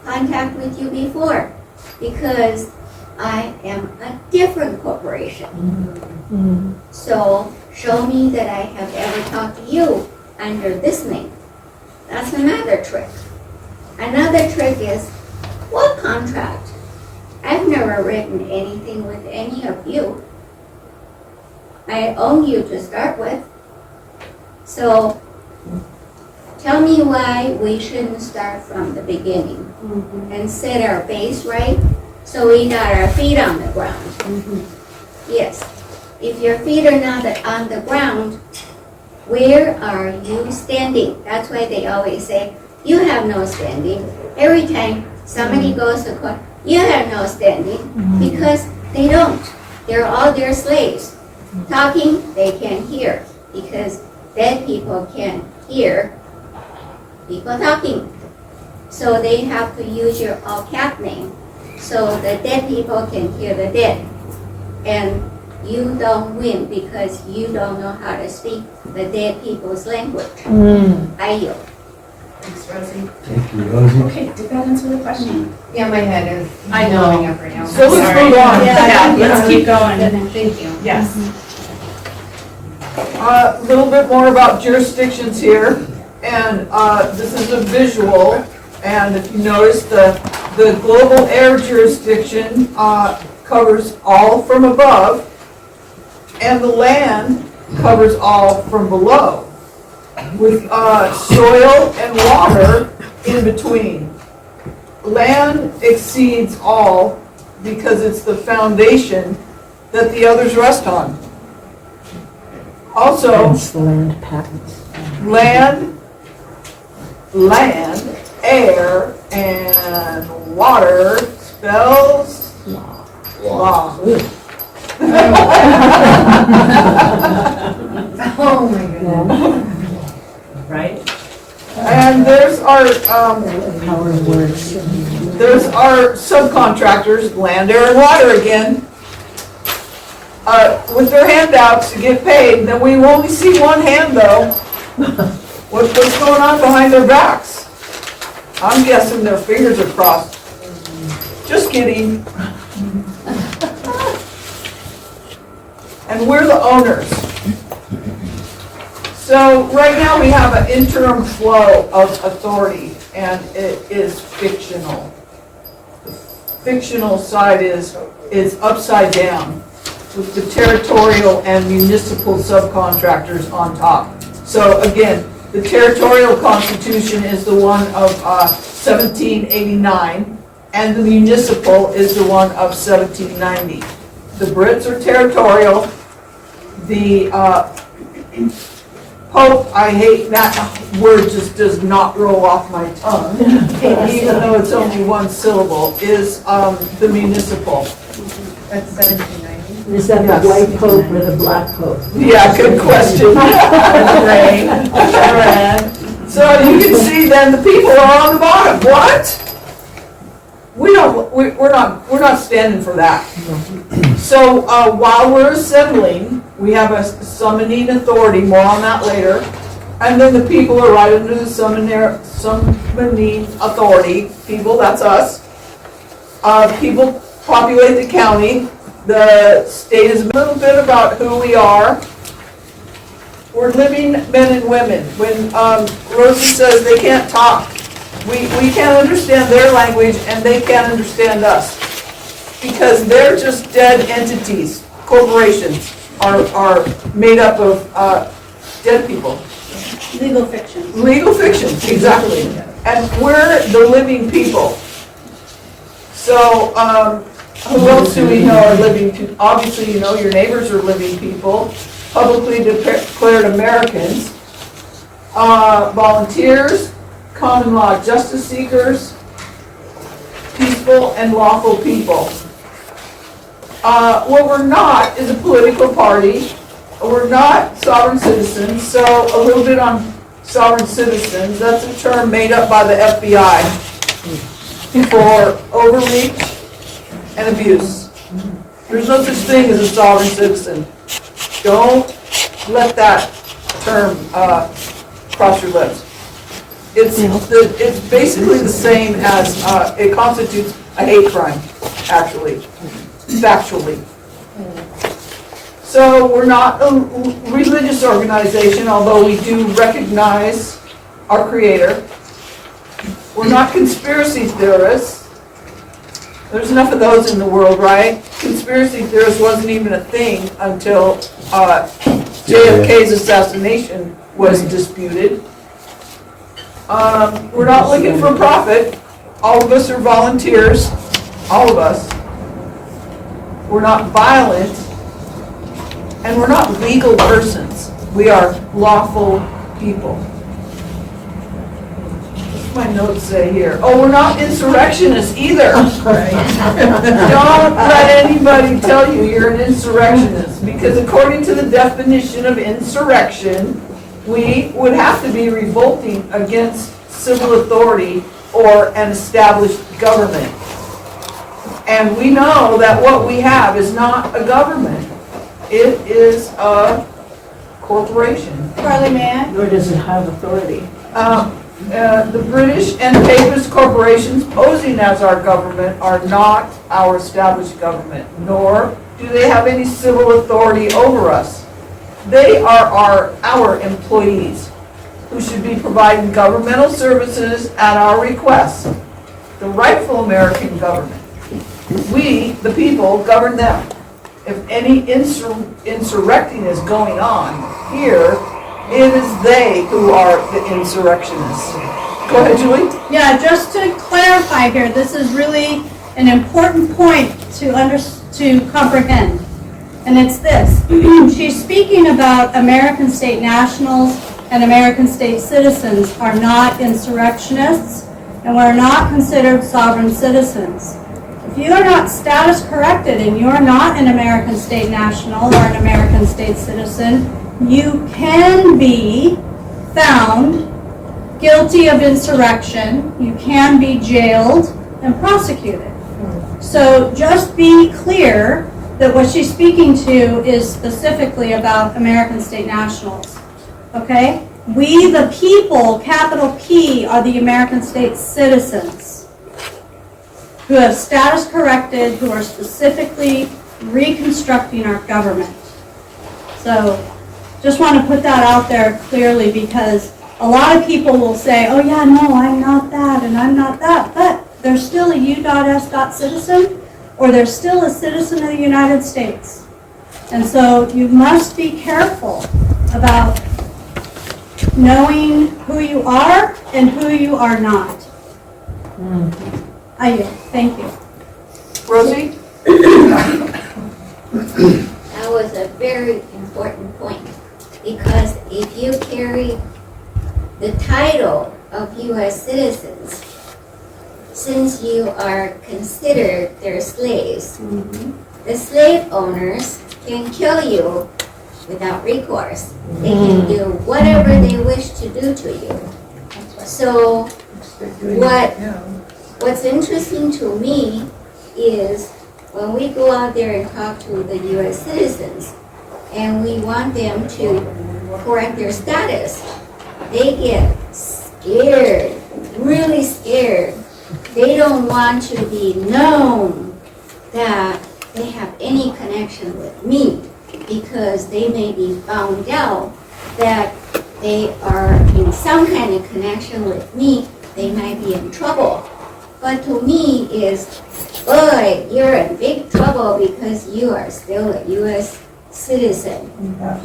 contact with you before, because I am a different corporation. So show me that I have ever talked to you under this name. That's another trick. Another trick is, what contract? I've never written anything with any of you. I own you to start with. So tell me why we shouldn't start from the beginning and set our base right so we got our feet on the ground. Yes, if your feet are not on the ground, where are you standing? That's why they always say, you have no standing. Every time somebody goes to court, you have no standing, because they don't. They're all their slaves. Talking, they can't hear, because dead people can't hear people talking. So they have to use your all cap name, so the dead people can hear the dead. And you don't win because you don't know how to speak the dead people's language. I yield. Thanks, Rosie. Thank you, Rosie. Okay, did that answer the question? Yeah, my head is I know. blowing up right now. So let's Sorry. move on. Yeah, let's keep going. Thank you. Yes. A little bit more about jurisdictions here, and this is a visual, and if you notice, the global air jurisdiction covers all from above, and the land covers all from below, with soil and water in between. Land exceeds all because it's the foundation that the others rest on. Also, It's the land patents. land, air, and water spells law. Oh my goodness. Right? And there's our Power of words. there's our subcontractors, land, air, and water again. With their handouts to get paid, then we only see one hand though. What's going on behind their backs? I'm guessing their fingers are crossed. Just kidding. And we're the owners. So right now we have an interim flow of authority, and it is fictional. The fictional side is upside down, with the territorial and municipal subcontractors on top. So again, the territorial constitution is the one of 1789, and the municipal is the one of 1790. The Brits are territorial. The Pope, I hate that word, just does not roll off my tongue, even though it's only one syllable, is the municipal. That's 1790. Is that the white pope or the black pope? Yeah, good question. Gray, red. So you can see then the people are on the bottom. What? We're not standing for that. So while we're assembling, we have a summoning authority, more on that later. And then the people are right under the summoning authority. People, that's us. People populate the county. The state is a little bit about who we are. We're living men and women. When Rosie says they can't talk, we can't understand their language and they can't understand us. Because they're just dead entities. Corporations are made up of dead people. Legal fiction. Legal fiction, exactly. And we're the living people. So, who else do we know are living people? Obviously, you know your neighbors are living people. Publicly declared Americans. Volunteers, common law justice seekers, peaceful and lawful people. What we're not is a political party. We're not sovereign citizens. So a little bit on sovereign citizens. That's a term made up by the FBI for overreach and abuse. There's no such thing as a sovereign citizen. Don't let that term cross your lips. It's basically the same as, it constitutes a hate crime, actually. factually. So we're not a religious organization, although we do recognize our Creator. We're not conspiracy theorists. There's enough of those in the world, right? Conspiracy theorists wasn't even a thing until JFK's assassination was disputed. We're not looking for profit. All of us are volunteers. All of us. We're not violent. And we're not legal persons. We are lawful people. What's my notes say here? Oh, we're not insurrectionists either. Don't let anybody tell you you're an insurrectionist, because according to the definition of insurrection, we would have to be revolting against civil authority or an established government. And we know that what we have is not a government. It is a corporation. Carly, may I? Nor does it have authority. The British and Papist corporations posing as our government are not our established government, nor do they have any civil authority over us. They are our employees who should be providing governmental services at our request. The rightful American government. We, the people, govern them. If any insurrecting is going on here, it is they who are the insurrectionists. Go ahead, Julie. Yeah, just to clarify here, this is really an important point to comprehend. And it's this. She's speaking about American state nationals and American state citizens are not insurrectionists and we're not considered sovereign citizens. If you are not status corrected and you are not an American state national or an American state citizen, you can be found guilty of insurrection. You can be jailed and prosecuted. So just be clear that what she's speaking to is specifically about American state nationals. Okay? We, the people, capital P, are the American state citizens who have status corrected, who are specifically reconstructing our government. So just want to put that out there clearly, because a lot of people will say, oh yeah, no, I'm not that and I'm not that, but they're still a U.S. citizen, or they're still a citizen of the United States. And so you must be careful about knowing who you are and who you are not. I yield. Thank you. Rosie? That was a very important point, because if you carry the title of U.S. citizens, since you are considered their slaves, the slave owners can kill you without recourse. They can do whatever they wish to do to you. So what's interesting to me is when we go out there and talk to the U.S. citizens and we want them to correct their status, they get scared, really scared. They don't want to be known that they have any connection with me, because they may be found out that they are in some kind of connection with me. They might be in trouble. But to me is, boy, you're in big trouble because you are still a U.S. citizen.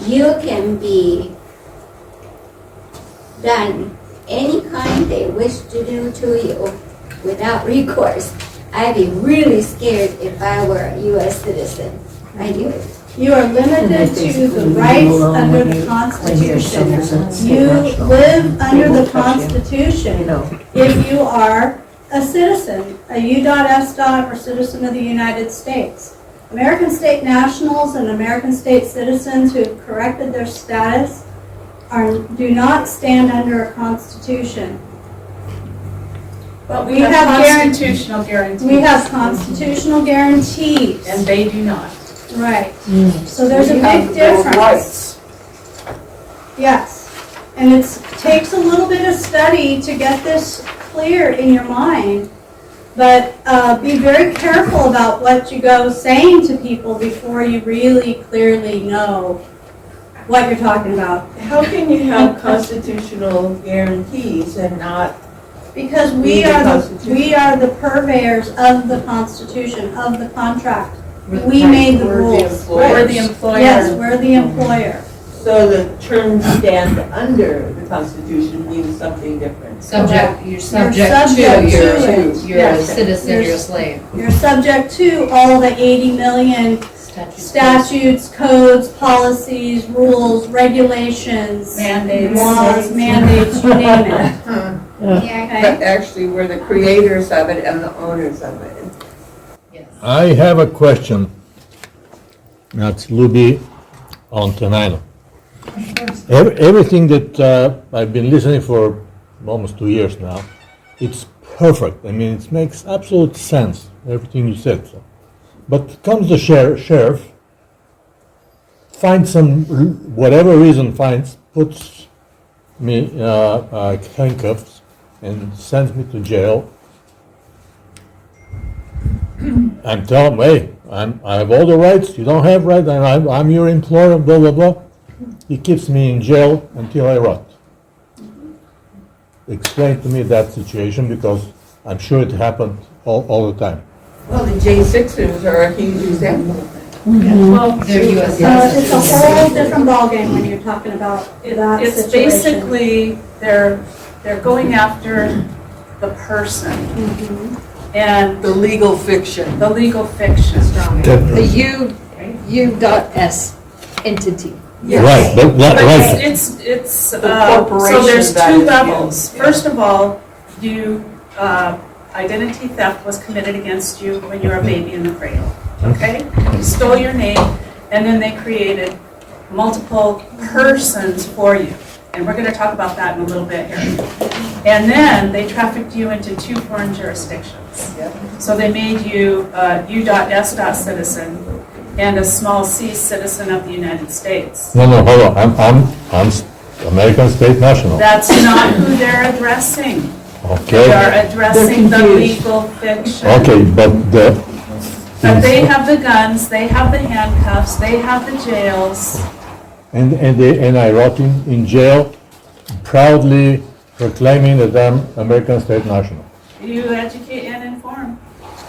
You can be done any kind they wish to do to you without recourse. I'd be really scared if I were a U.S. citizen. I do. You are limited to the rights under the Constitution. You live under the Constitution if you are a citizen, a U.S. or citizen of the United States. American state nationals and American state citizens who have corrected their status do not stand under a constitution. But we have constitutional guarantees. We have constitutional guarantees. And they do not. Right. So there's a big difference. Yes. And it takes a little bit of study to get this clear in your mind, But be very careful about what you go saying to people before you really clearly know what you're talking about. How can you have constitutional guarantees and not? Because we are the purveyors of the Constitution, of the contract. We made the rules. We're the employer. Yes, we're the employer. So the term stand under the Constitution means something different. You're subject to, You're a citizen, you're a slave. You're subject to all the 80 million statutes, codes, policies, rules, regulations, Mandates. laws, mandates, you name it. Yeah, But actually, we're the creators of it and the owners of it. I have a question. That's Luby on Tenino. Everything that I've been listening for almost 2 years now, it's perfect. I mean, it makes absolute sense, everything you said. So. But comes the sheriff, finds some, whatever reason puts me handcuffs and sends me to jail. I'm telling him, hey, I have all the rights, you don't have rights, and I'm your employer, blah, blah, blah. He keeps me in jail until I rot. Explain to me that situation, because I'm sure it happened all the time. Well, the J6ers are a huge example. Well, It's a whole different ballgame when you're talking about that it's situation. basically, they're going after the person and The legal fiction. the legal fiction. The U.S. entity. Right, but But right. it's so corporation there's that two is levels. used, yeah. First of all, identity theft was committed against you when you were a baby in the cradle, okay? You stole your name, and then they created multiple persons for you. And we're gonna talk about that in a little bit here. And then they trafficked you into 2 foreign jurisdictions. So they made you U.S. citizen and a small c citizen of the United States. No, hold on, I'm American state national. That's not who they're addressing. They Okay, are addressing the legal fiction. okay, but But they have the guns, they have the handcuffs, they have the jails. and I rot in jail, proudly proclaiming that I'm American state national. You educate and inform.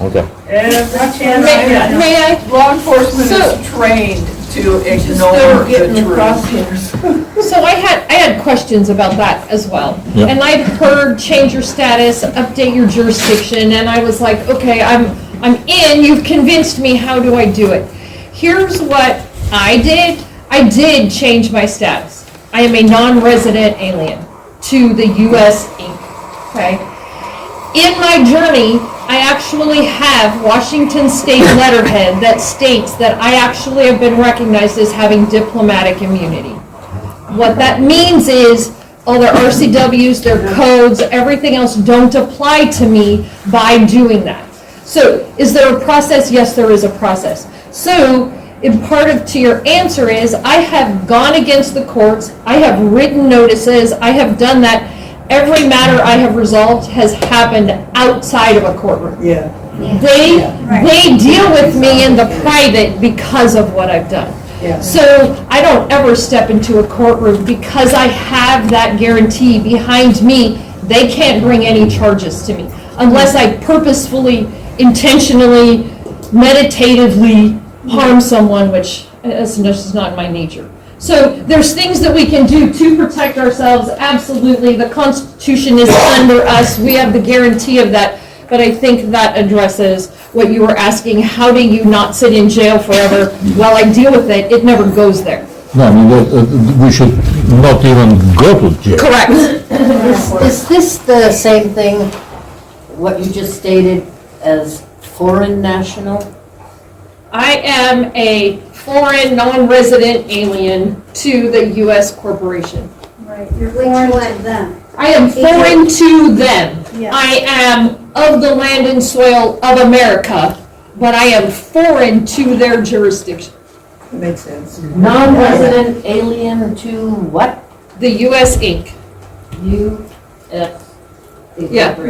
Okay. Every chance I get. May I? Law enforcement So- is trained to ignore the truth. So I had questions about that as well. Yeah. And I'd heard change your status, update your jurisdiction, and I was like, okay, I'm in, you've convinced me, how do I do it? Here's what I did. I did change my status. I am a non-resident alien to the U.S. Inc. Okay? In my journey, I actually have Washington State letterhead that states that I actually have been recognized as having diplomatic immunity. What that means is all their RCWs, their codes, everything else don't apply to me by doing that. So is there a process? Yes, there is a process. So in part of to your answer is I have gone against the courts. I have written notices. I have done that. Every matter I have resolved has happened outside of a courtroom. Yeah. They deal with me in the private because of what I've done. Yeah. So I don't ever step into a courtroom because I have that guarantee behind me. They can't bring any charges to me unless I purposefully, intentionally, meditatively harm someone, which is just not my nature. So there's things that we can do to protect ourselves. Absolutely, the Constitution is under us. We have the guarantee of that. But I think that addresses what you were asking. How do you not sit in jail forever? While I deal with it, it never goes there. No, I mean, we should not even go to jail. Correct. Is this the same thing, what you just stated, as foreign national? I am a foreign, non-resident alien to the U.S. corporation. Right, you're foreign to them. I am foreign to them. Yes. I am of the land and soil of America, but I am foreign to their jurisdiction. Makes sense. Non-resident alien to what? The U.S. Inc. U.S. Yeah, the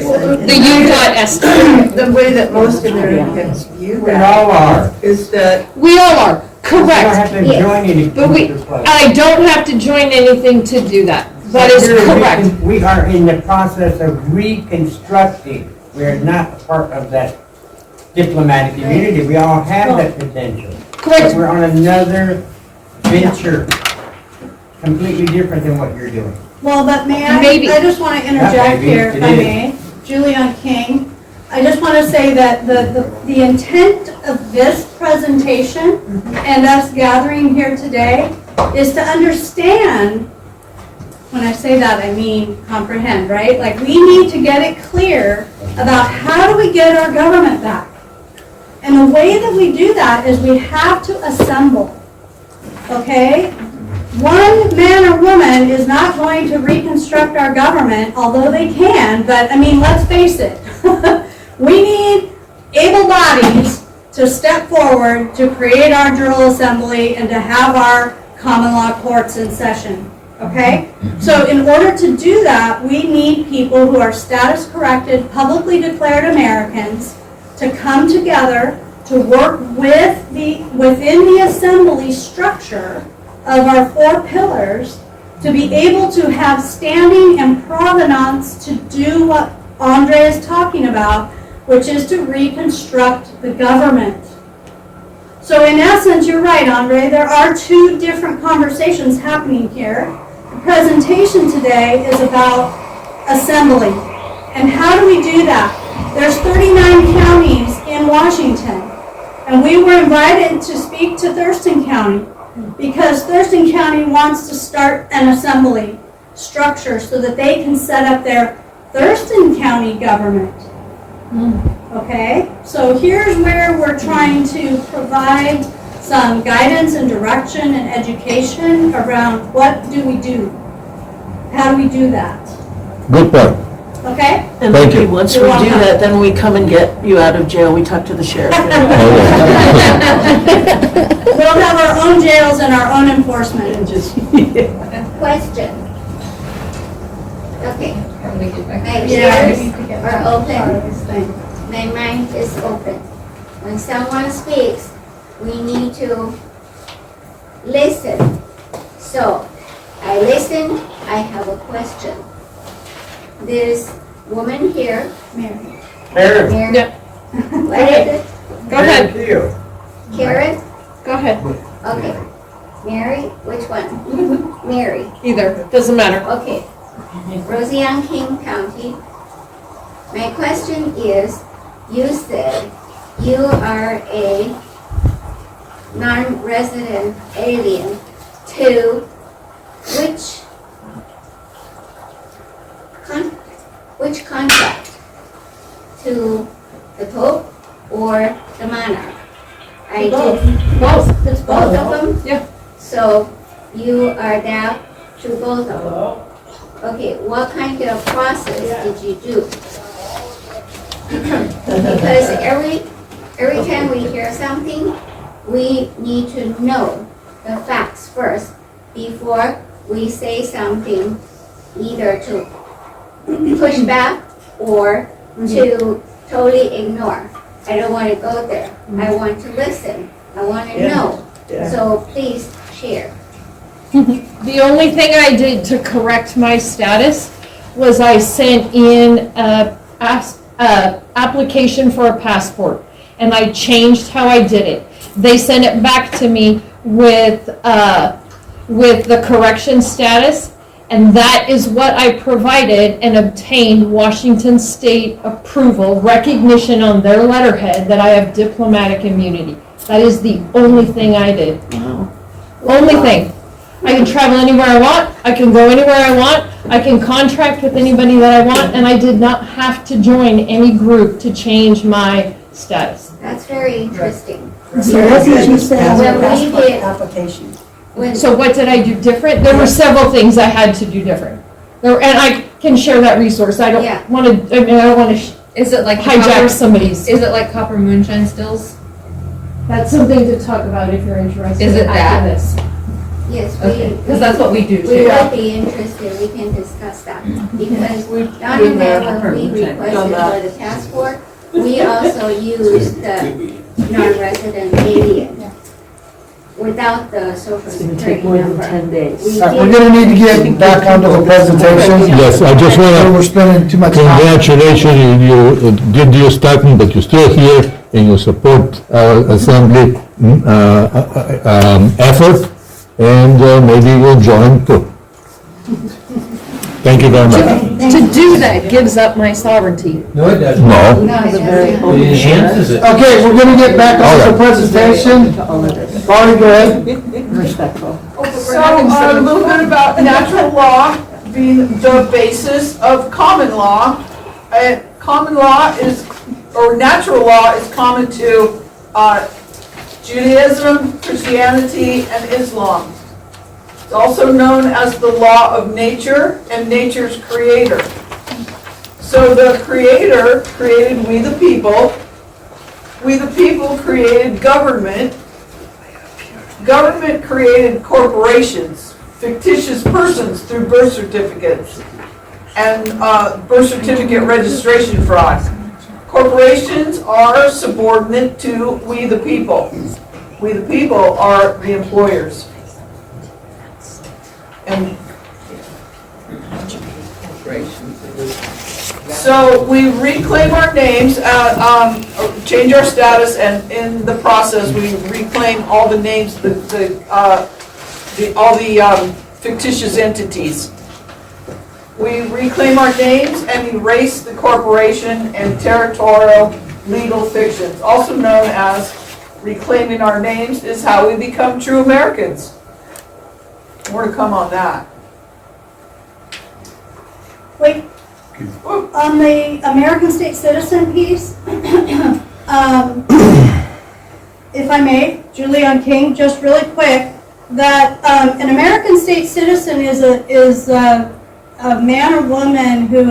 U.S. The way that most Americans view We all are. that is that We all are, You don't correct. have to join any But we, group or club. I don't have to join anything to do that. That is We're correct. We are in the process of reconstructing. We're not part of that diplomatic community. We all have that potential. Correct. But we're on another venture, completely different than what you're doing. Well, but may I, Maybe. I just want to interject Not maybe, here, if it I is. may. Julian King. I just want to say that the intent of this presentation and us gathering here today is to understand, when I say that, I mean comprehend, right? Like, we need to get it clear about how do we get our government back. And the way that we do that is we have to assemble, okay? One man or woman is not going to reconstruct our government, although they can, but I mean, let's face it. We need able bodies to step forward to create our General Assembly and to have our common law courts in session, okay? So in order to do that, we need people who are status corrected, publicly declared Americans to come together to work within the assembly structure of our 4 pillars to be able to have standing and provenance to do what Andre is talking about, which is to reconstruct the government. So in essence, you're right, Andre, there are 2 different conversations happening here. The presentation today is about assembly. And how do we do that? There's 39 counties in Washington, and we were invited to speak to Thurston County because Thurston County wants to start an assembly structure so that they can set up their Thurston County government. Okay, so here's where we're trying to provide some guidance and direction and education around what do we do? How do we do that? Good point. Okay? And Thank maybe you. once You're we welcome. do that, then we come and get you out of jail, we talk to the sheriff. We'll have our own jails and our own enforcement. Question. Okay. My Yeah. ears are open. My mind is open. When someone speaks, we need to listen. So, I listen, I have a question. This woman here, Mary. Karen. Mary. What is it? Go ahead. Thank you. Karen? Go ahead. Okay. Mary, which one? Mary. Either, doesn't matter. Okay. Roseanne King County. My question is, you said you are a non-resident alien to which contract? To the Pope or the monarch? I did. Both. It's both of them? Yeah. So you are that to both of them? Okay, what kind of process did you do? Because every time we hear something, we need to know the facts first before we say something, either to push back or to totally ignore. I don't want to go there. I want to listen. I want to know. So please share. The only thing I did to correct my status was I sent in a application for a passport, and I changed how I did it. They sent it back to me with the correction status, and that is what I provided and obtained Washington State approval, recognition on their letterhead that I have diplomatic immunity. That is the only thing I did. Only thing. I can travel anywhere I want, I can go anywhere I want, I can contract with anybody that I want, and I did not have to join any group to change my status. That's very interesting. So what did you say on When the we passport did- application? So what did I do different? There were several things I had to do different. And I can share that resource. I Yeah. don't want to, I mean, I don't want to Is it like hijack somebody's. Is it like copper moonshine stills? That's something to talk about if you're interested. Is it after that? this. Yes, Okay, 'cause that's what we do We too. would be interested, we can discuss that, because We've not done only that. have we requested for the passport, we also use the non-resident alien without the social security number. 10 days. We All right, we're did- gonna need to get back onto the presentation. Yes, I just We're want spending too to much time. congratulations, you did your starting, but you're still here, and you support our assembly effort, and maybe you'll join too. Thank you very much. To do that gives up my sovereignty. No, it doesn't. No. No, it doesn't. It enhances it. Okay, we're gonna get back onto the presentation. Barney, go ahead. Respectful. So, a little bit about natural law being the basis of common law. Common law is, or natural law is common to Judaism, Christianity, and Islam. It's also known as the law of nature and nature's creator. So the creator created we the people. We the people created government. Government created corporations, fictitious persons through birth certificates, and birth certificate registration fraud. Corporations are subordinate to we the people. We the people are the employers. And so we reclaim our names, change our status, and in the process, we reclaim all the names, all the fictitious entities. We reclaim our names and erase the corporation and territorial legal fictions. Also known as reclaiming our names is how we become true Americans. More to come on that. Wait, on the American state citizen piece, if I may, Julianne King, just really quick, that an American state citizen is a man or woman who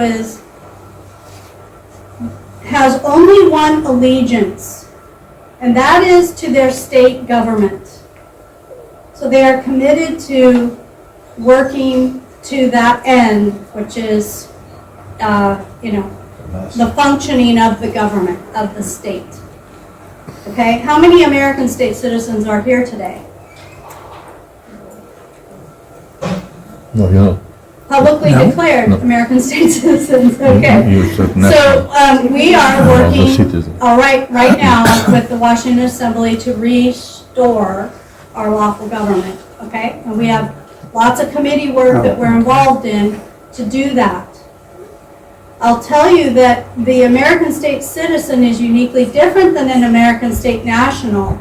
has only one allegiance, and that is to their state government. So they are committed to working to that end, which is, the functioning of the government, of the state. Okay, how many American state citizens are here today? No, yeah. Publicly declared American state citizens, okay. So, we are working, right now with the Washington Assembly to restore our lawful government, okay? And we have lots of committee work that we're involved in to do that. I'll tell you that the American state citizen is uniquely different than an American state national,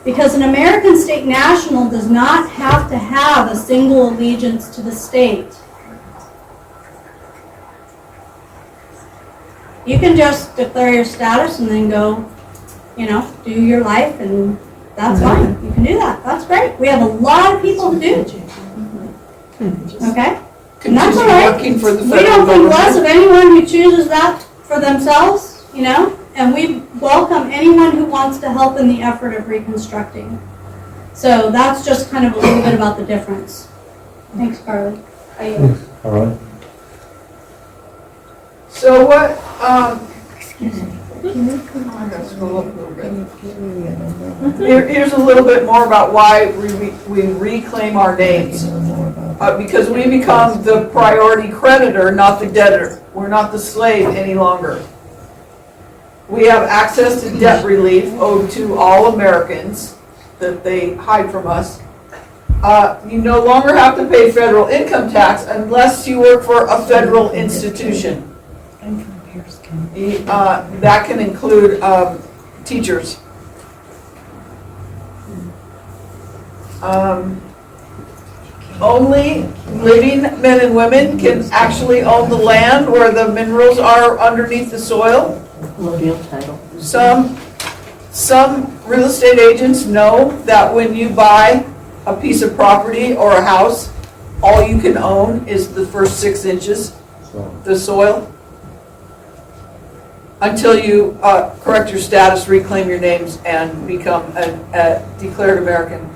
because an American state national does not have to have a single allegiance to the state. You can just declare your status and then go, do your life, and that's fine. You can do that. That's great. We have a lot of people who do. Okay? And that's all right. Working for the We federal don't think less government. of anyone who chooses that for themselves, and we welcome anyone who wants to help in the effort of reconstructing. So that's just kind of a little bit about the difference. Thanks, Carly. All right. So what, here's a little bit more about why we reclaim our names. Because we become the priority creditor, not the debtor. We're not the slave any longer. We have access to debt relief owed to all Americans that they hide from us. You no longer have to pay federal income tax unless you work for a federal institution. That can include teachers. Only living men and women can actually own the land where the minerals are underneath the soil. Colonial title. Some real estate agents know that when you buy a piece of property or a house, all you can own is the first 6 inches, the soil, until you correct your status, reclaim your names, and become a declared American.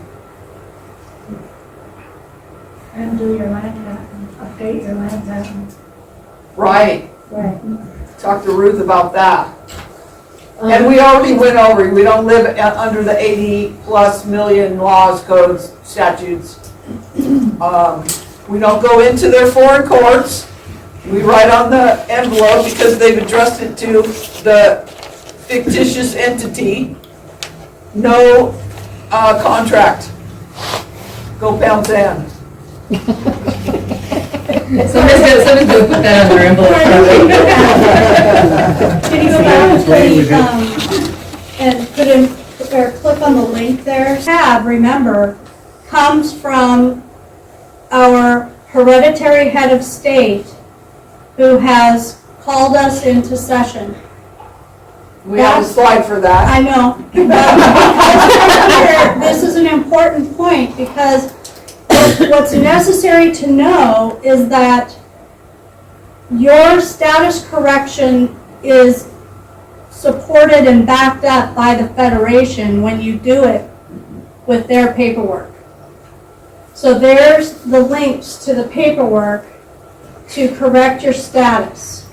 And do your land patent, update your land patent. Right. Right. Talk to Ruth about that. And we already went over, we don't live under the 80+ million laws, codes, statutes. We don't go into their foreign courts. We write on the envelope because they've addressed it to the fictitious entity. No contract. Go pound sand. Somebody's gonna put that on their envelope. Can you go back, please, and put in, or click on the link there? Tab, remember, comes from our hereditary head of state who has called us into session. We have a slide for that. I know. This is an important point because what's necessary to know is that your status correction is supported and backed up by the Federation when you do it with their paperwork. So there's the links to the paperwork to correct your status.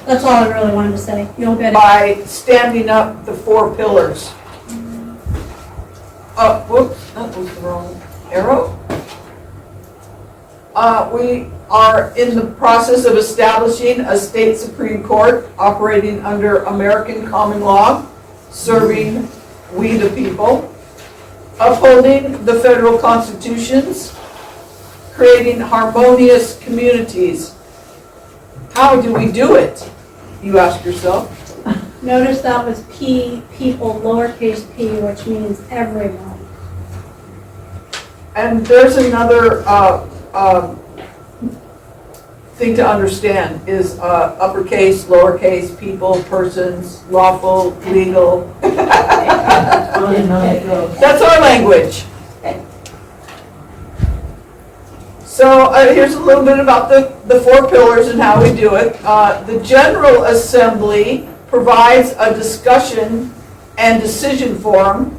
That's all I really wanted to say. You'll get it. By standing up the 4 pillars. Whoops, that was the wrong arrow. We are in the process of establishing a state Supreme Court operating under American common law, serving we the people, upholding the federal constitutions, creating harmonious communities. How do we do it, you ask yourself? Notice that was P, people, lowercase p, which means everyone. And there's another thing to understand is uppercase, lowercase, people, persons, lawful, legal. That's our language. So here's a little bit about the 4 pillars and how we do it. The General Assembly provides a discussion and decision forum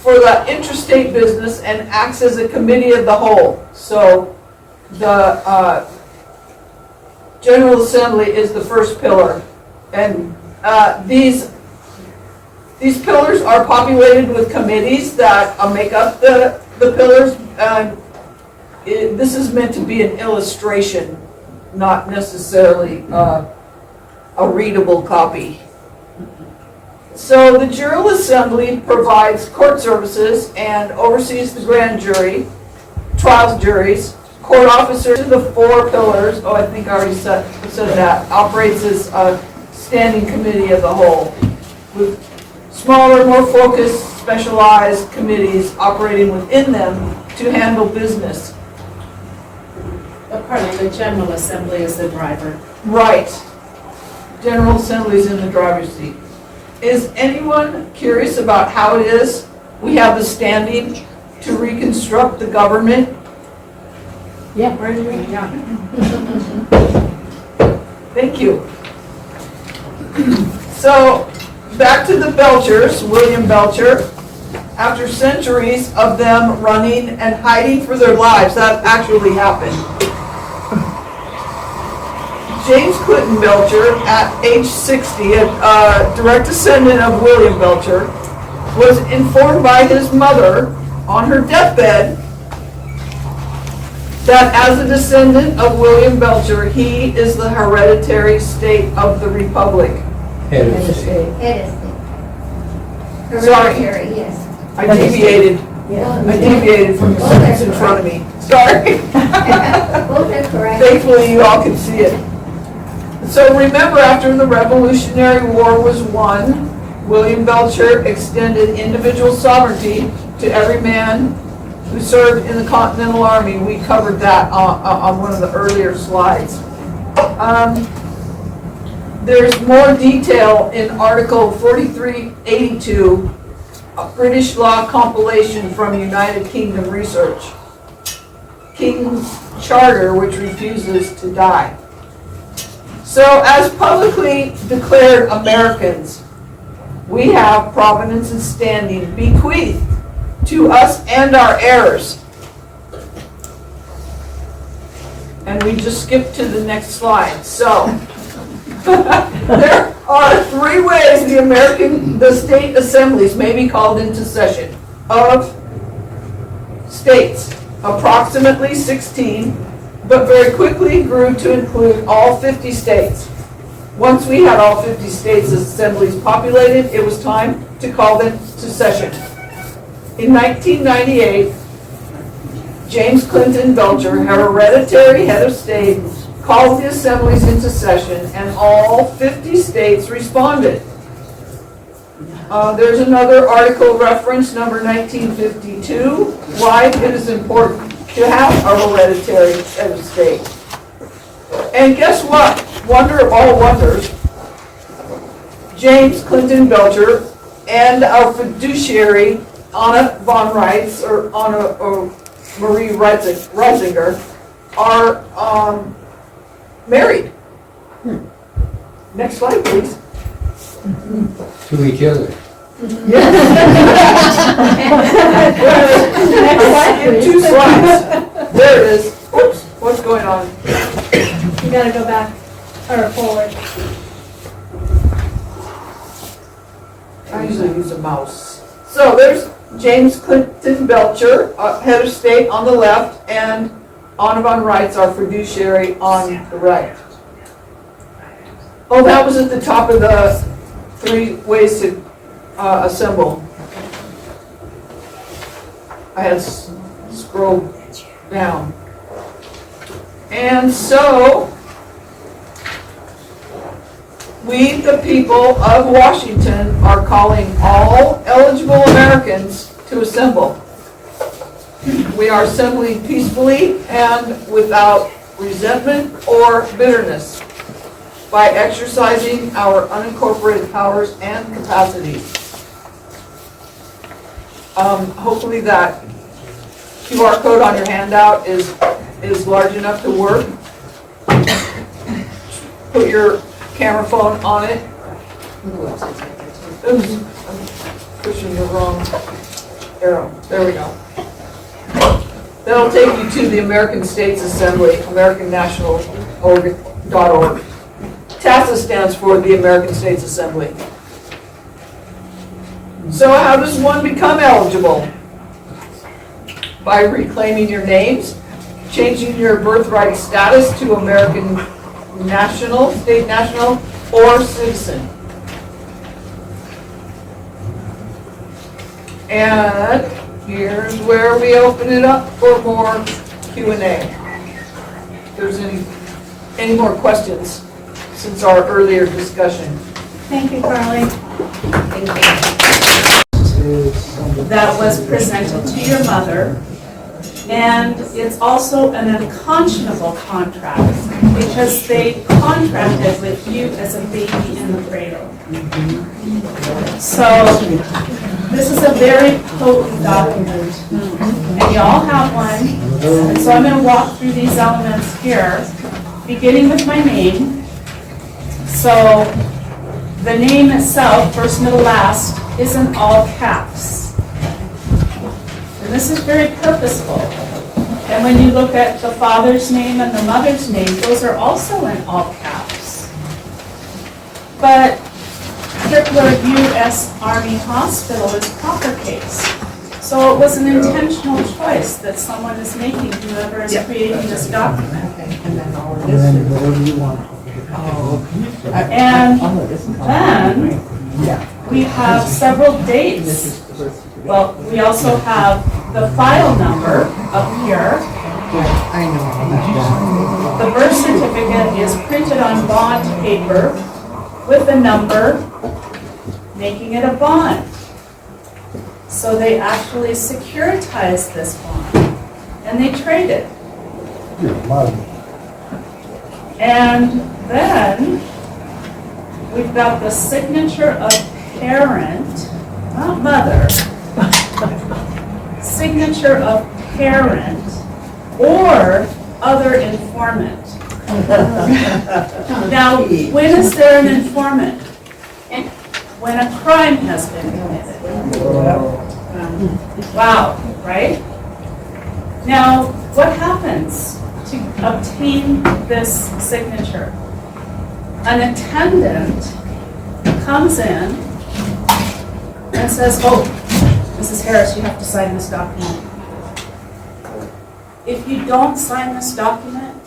for the interstate business and acts as a committee of the whole. So the General Assembly is the first pillar. And these pillars are populated with committees that make up the pillars. This is meant to be an illustration, not necessarily a readable copy. So the General Assembly provides court services and oversees the grand jury, trials juries, court officers. The 4 pillars, oh, I think I already said that, operates as a standing committee of the whole, with smaller, more focused, specialized committees operating within them to handle business. But pardon, the General Assembly is the driver. Right. General Assembly is in the driver's seat. Is anyone curious about how it is we have the standing to reconstruct the government? Yeah. Thank you. So, back to the Belchers, William Belcher. After centuries of them running and hiding for their lives, that actually happened. James Clinton Belcher, at age 60, a direct descendant of William Belcher, was informed by his mother on her deathbed that as a descendant of William Belcher, he is the hereditary state of the Republic. Head of the state. Head of state. Sorry. Hereditary, yes. I deviated. I deviated from the sentence in front of me. Sorry. Both are correct. Thankfully, you all can see it. So remember, after the Revolutionary War was won, William Belcher extended individual sovereignty to every man who served in the Continental Army. We covered that on one of the earlier slides. There's more detail in Article 4382, a British law compilation from United Kingdom Research. King's Charter, which refuses to die. So, as publicly declared Americans, we have provenance and standing bequeathed to us and our heirs. And we just skipped to the next slide. So, there are 3 ways the state assemblies may be called into session of states, approximately 16, but very quickly grew to include all 50 states. Once we had all 50 states assemblies populated, it was time to call them to session. In 1998, James Clinton Belcher, hereditary head of state, called the assemblies into session, and all 50 states responded. There's another article reference, number 1952, why it is important to have a hereditary head of state. And guess what? Wonder of all wonders, James Clinton Belcher and our fiduciary, Anna von Reitz, or Marie Reisinger, are married. Next slide, please. To each other. In 2 slides. There it is. Oops, what's going on? You gotta go back or forward. I usually use a mouse. So there's James Clinton Belcher, head of state on the left, and Anna von Reitz, our fiduciary, on the right. Oh, that was at the top of the 3 ways to assemble. I had scrolled down. And so, we, the people of Washington, are calling all eligible Americans to assemble. We are assembling peacefully and without resentment or bitterness by exercising our unincorporated powers and capacities. Hopefully that QR code on your handout is large enough to work. Put your camera phone on it. Oops, I'm pushing the wrong arrow. There we go. That'll take you to the American States Assembly, AmericanNational.org. TASA stands for the American States Assembly. So how does one become eligible? By reclaiming your names, changing your birthright status to American national, state national, or citizen. And here's where we open it up for more Q&A. If there's any more questions since our earlier discussion. Thank you, Carly. That was presented to your mother, and it's also an unconscionable contract because they contracted with you as a baby in the cradle. So this is a very potent document, and you all have one. And so I'm going to walk through these elements here, beginning with my name. So the name itself, first, middle, last, is in all caps. And this is very purposeful. And when you look at the father's name and the mother's name, those are also in all caps. But Hitler U.S. Army Hospital is proper case. So it was an intentional choice that someone is making, whoever is creating this document. And then whatever you want. And then we have several dates. Well, we also have the file number up here. The birth certificate is printed on bond paper with a number, making it a bond. So they actually securitize this bond, and they trade it. And then we've got the signature of parent, not mother, signature of parent or other informant. Now, when is there an informant? When a crime has been committed. Wow, right? Now, what happens to obtain this signature? An attendant comes in and says, oh, Mrs. Harris, you have to sign this document. If you don't sign this document,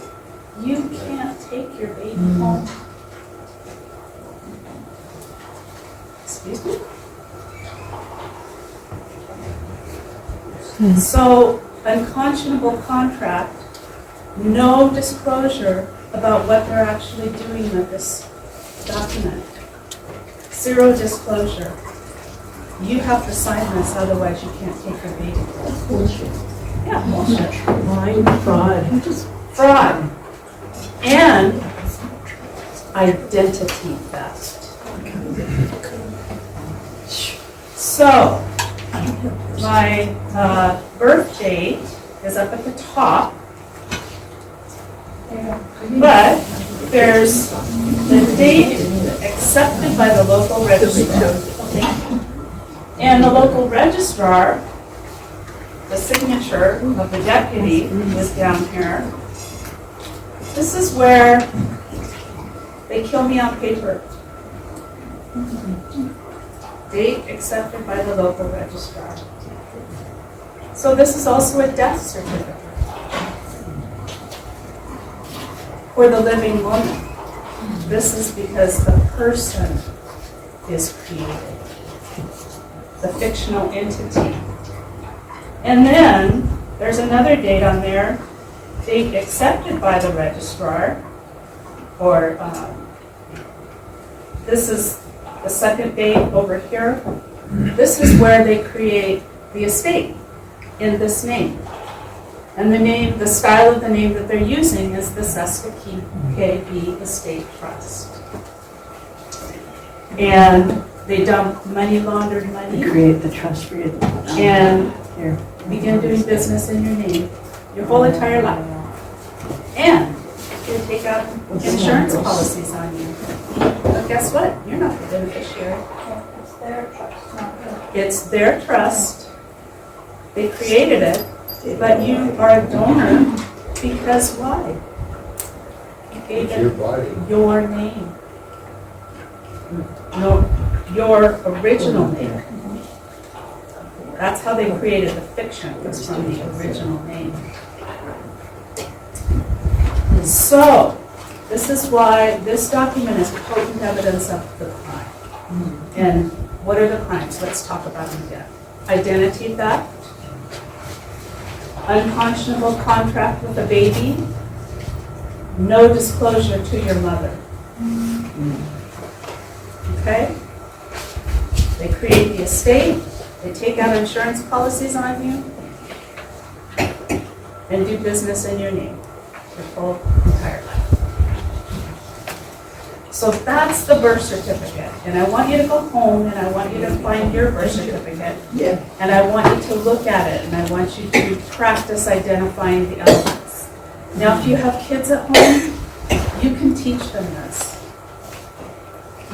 you can't take your baby home. Excuse me? So, unconscionable contract, no disclosure about what they're actually doing with this document. Zero disclosure. You have to sign this, otherwise you can't take your baby. Bullshit. Yeah, bullshit. Lying, fraud. Fraud. And identity theft. So, my birth date is up at the top, but there's the date accepted by the local registrar. And the local registrar, the signature of the deputy is down here. This is where they kill me on paper. Date accepted by the local registrar. So this is also a death certificate for the living woman. This is because the person is created, the fictional entity. And then there's another date on there, date accepted by the registrar, or this is the second date over here. This is where they create the estate in this name. And the name, the style of the name that they're using is the Seska KB Estate Trust. And they dump money laundered money. They create the trust for you. And begin doing business in your name your whole entire life. And they take out insurance policies on you. But guess what? You're not the beneficiary. It's their trust, not yours. It's their trust. They created it, but you are a donor because why? You gave it your name. No, your original name. That's how they created the fiction, was from the original name. So, this is why this document is potent evidence of the crime. And what are the crimes? Let's talk about them again. Identity theft, unconscionable contract with a baby, no disclosure to your mother. Okay? They create the estate, they take out insurance policies on you, and do business in your name your whole entire life. So that's the birth certificate. And I want you to go home and I want you to find your birth certificate. Yeah. And I want you to look at it and I want you to practice identifying the elements. Now, if you have kids at home, you can teach them this.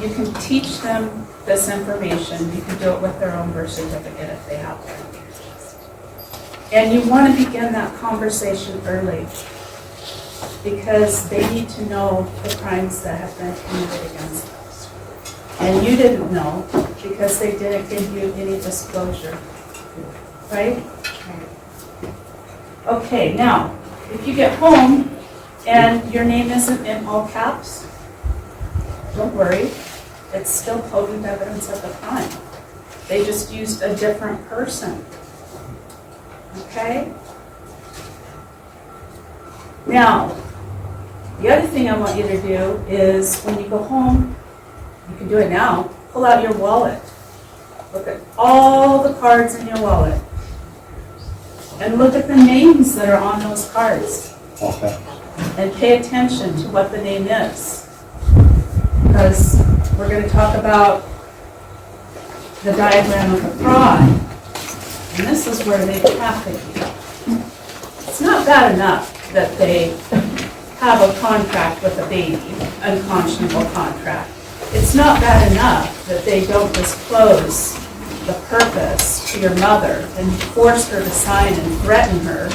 You can teach them this information. You can do it with their own birth certificate if they have one. And you want to begin that conversation early because they need to know the crimes that have been committed against them. And you didn't know because they didn't give you any disclosure, right? Okay, now, if you get home and your name isn't in all caps, don't worry, it's still potent evidence of the crime. They just used a different person. Okay? Now, the other thing I want you to do is when you go home, you can do it now, pull out your wallet. Look at all the cards in your wallet. And look at the names that are on those cards. Okay. And pay attention to what the name is. Because we're going to talk about the diagram of the fraud. And this is where they traffic you. It's not bad enough that they have a contract with a baby, unconscionable contract. It's not bad enough that they don't disclose the purpose to your mother and forced her to sign and threaten her.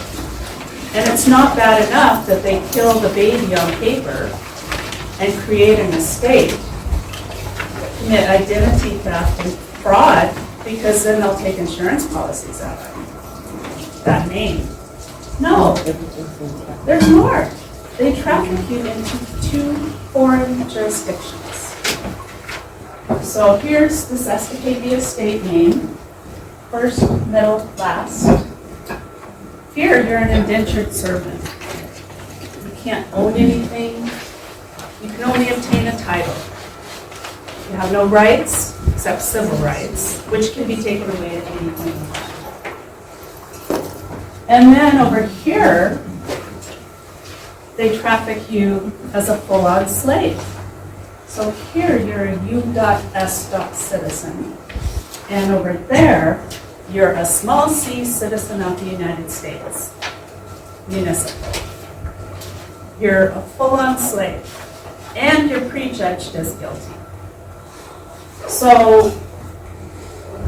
And it's not bad enough that they kill the baby on paper and create an estate, commit identity theft and fraud, because then they'll take insurance policies out of that name. No, there's more. They traffic you into 2 foreign jurisdictions. So here's the SKB estate name, first, middle, last. Here, you're an indentured servant. You can't own anything. You can only obtain a title. You have no rights except civil rights, which can be taken away at any point in time. And then over here, they traffic you as a full-on slave. So here, you're a U.S. citizen. And over there, you're a small c citizen of the United States, municipal. You're a full-on slave, and you're prejudged as guilty. So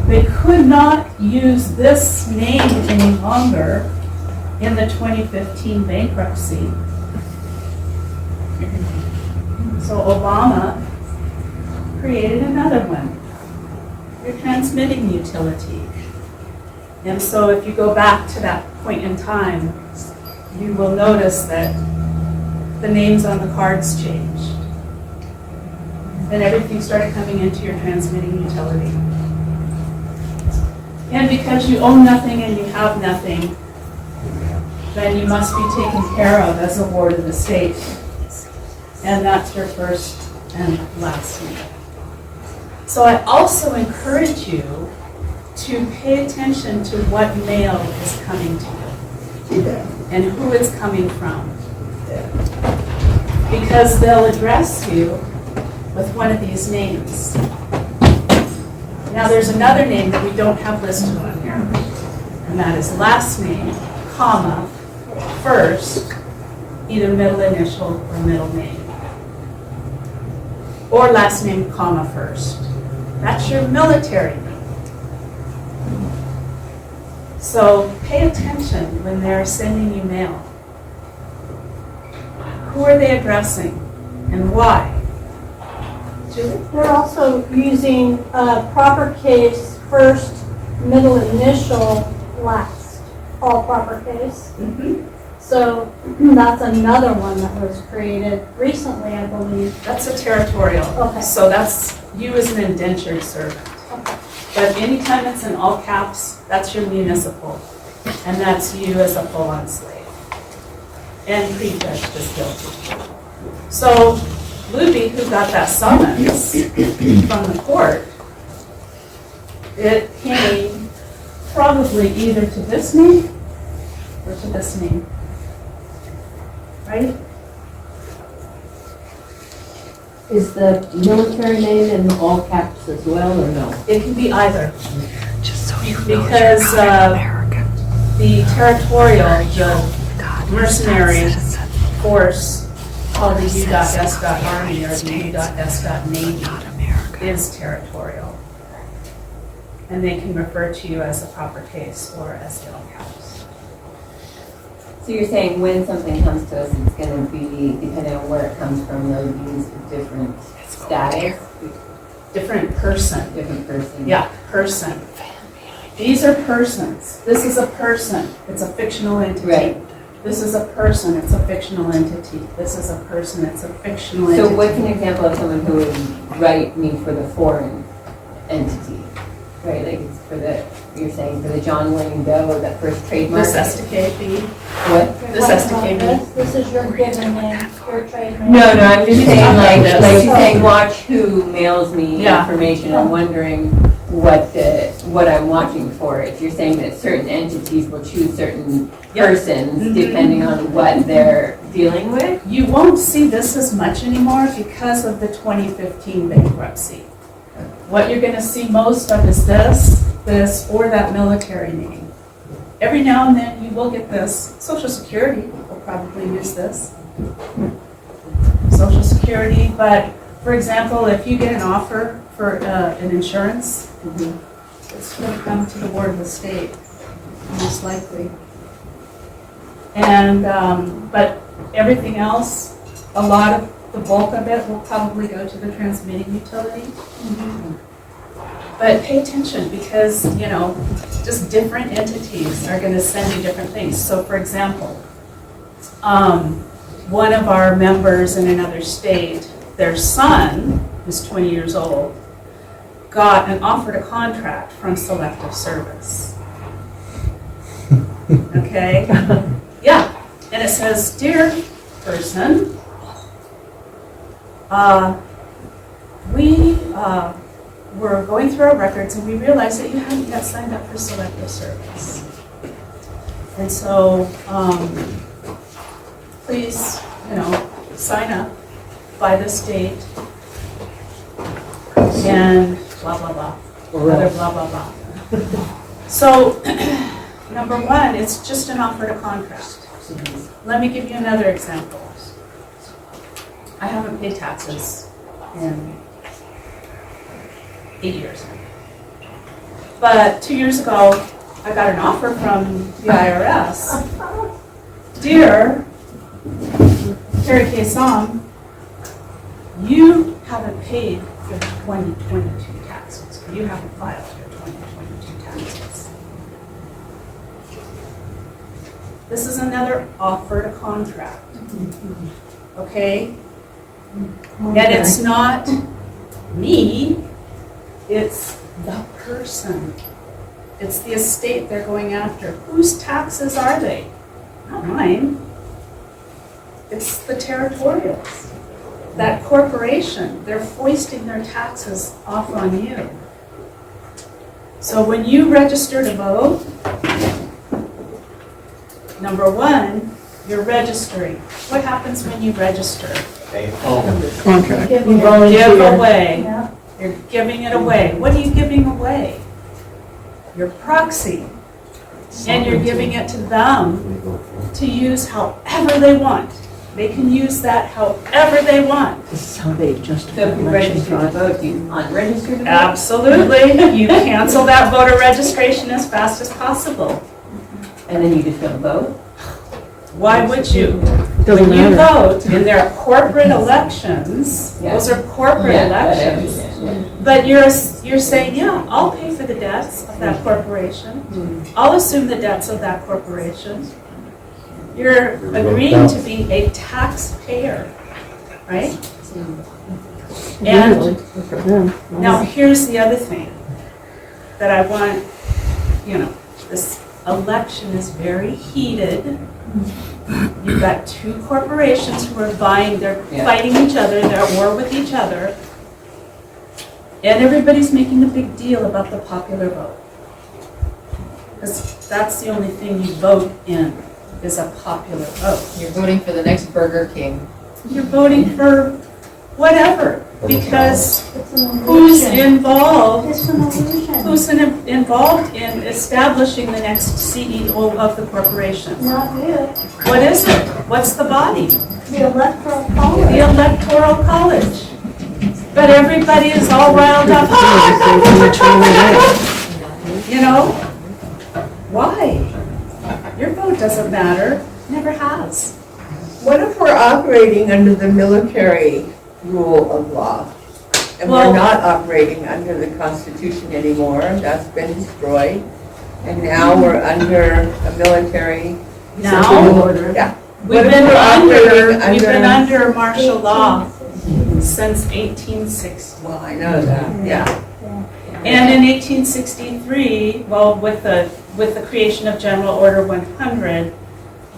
they could not use this name any longer in the 2015 bankruptcy. So Obama created another one, your transmitting utility. And so if you go back to that point in time, you will notice that the names on the cards changed. And everything started coming into your transmitting utility. And because you own nothing and you have nothing, then you must be taken care of as a ward of the state. And that's your first and last name. So I also encourage you to pay attention to what mail is coming to you and who it's coming from. Because they'll address you with one of these names. Now there's another name that we don't have listed on here, and that is last name, comma, first, either middle initial or middle name. Or last name, comma, first. That's your military name. So pay attention when they're sending you mail. Who are they addressing and why? Julie? They're also using proper case, first, middle initial, last, all proper case. Mm-hmm. So that's another one that was created recently, I believe. That's a territorial. Okay. So that's you as an indentured servant. Okay. But anytime it's in all caps, that's your municipal. And that's you as a full-on slave. And prejudged as guilty. So Luby, who got that summons from the court, it came probably either to this name or to this name. Right? Is the military name in all caps as well, or no? It can be either. Just so you know, because the territorial, the mercenary force called the U.S. Army or the U.S. Navy is territorial. And they can refer to you as a proper case or as in all caps. So you're saying when something comes to us, it's going to be, depending on where it comes from, they'll use a different status? Different person. Different person. Yeah, person. These are persons. This is a person. It's a fictional entity. Right. This is a person. It's a fictional entity. This is a person. It's a fictional entity. So what's an example of someone who would write me for the foreign entity? Right, like it's for the, you're saying for the John Wayne Doe, that first trademark? This STKB. What? This STKB. This is your given name, your trade name. No, I'm just saying like this. you're saying watch who mails me information. I'm wondering what I'm watching for. If you're saying that certain entities will choose certain persons depending on what they're dealing with? You won't see this as much anymore because of the 2015 bankruptcy. What you're going to see most of is this, or that military name. Every now and then you will get this. Social Security will probably use this. Social Security, but for example, if you get an offer for an insurance, It's going to come to the Board of the State, most likely. And, but everything else, a lot of the bulk of it will probably go to the transmitting utility. But pay attention because, you know, just different entities are going to send you different things. So for example, one of our members in another state, their son, who's 20 years old, got an offer to contract from Selective Service. Okay? Yeah. And it says, dear person, we were going through our records and we realized that you haven't yet signed up for Selective Service. And so, please, you know, sign up by this date and blah, blah, blah, other blah, blah, blah. So, number one, it's just an offer to contract. Let me give you another example. I haven't paid taxes in 8 years. But 2 years ago, I got an offer from the IRS. Dear Terry K. Song, you haven't paid your 2022 taxes. You haven't filed your 2022 taxes. This is another offer to contract. Okay? And it's not me, it's the person. It's the estate they're going after. Whose taxes are they? Not mine. It's the territorials. That corporation, they're foisting their taxes off on you. So when you register to vote, number one, you're registering. What happens when you register? Contract. Give away. Yeah. You're giving it away. What are you giving away? Your proxy. And you're giving it to them to use however they want. They can use that however they want. This is how they justify So if you election register to fraud. vote, do you unregister to vote? Absolutely. You cancel that voter registration as fast as possible. And then you just don't vote? Why would you? Doesn't When you matter. vote in their corporate elections, Yeah. those are corporate Yeah, elections. But you're saying, yeah, I'll pay for the debts of that corporation. I'll assume the debts of that corporation. You're agreeing to be a taxpayer, right? And now here's the other thing that I want, you know, this election is very heated. You've got two corporations who are vying, they're fighting each other, they're at war with each other. And everybody's making a big deal about the popular vote. Because that's the only thing you vote in, is a popular vote. You're voting for the next Burger King. You're voting for whatever, because who's involved? It's an illusion. Who's involved in establishing the next CEO of the corporation? Not you. What is it? What's the body? The electoral college. The Electoral College. But everybody is all riled up. Oh, I gotta vote for Trump, I gotta vote. You know? Why? Your vote doesn't matter. Never has. What if we're operating under the military rule of law? And Well- we're not operating under the Constitution anymore, that's been destroyed. And now we're under a military Now? order. Yeah. We've What if been we're operating under martial law since 1860. Well, I know that, yeah. And in 1863, well, with the creation of General Order 100,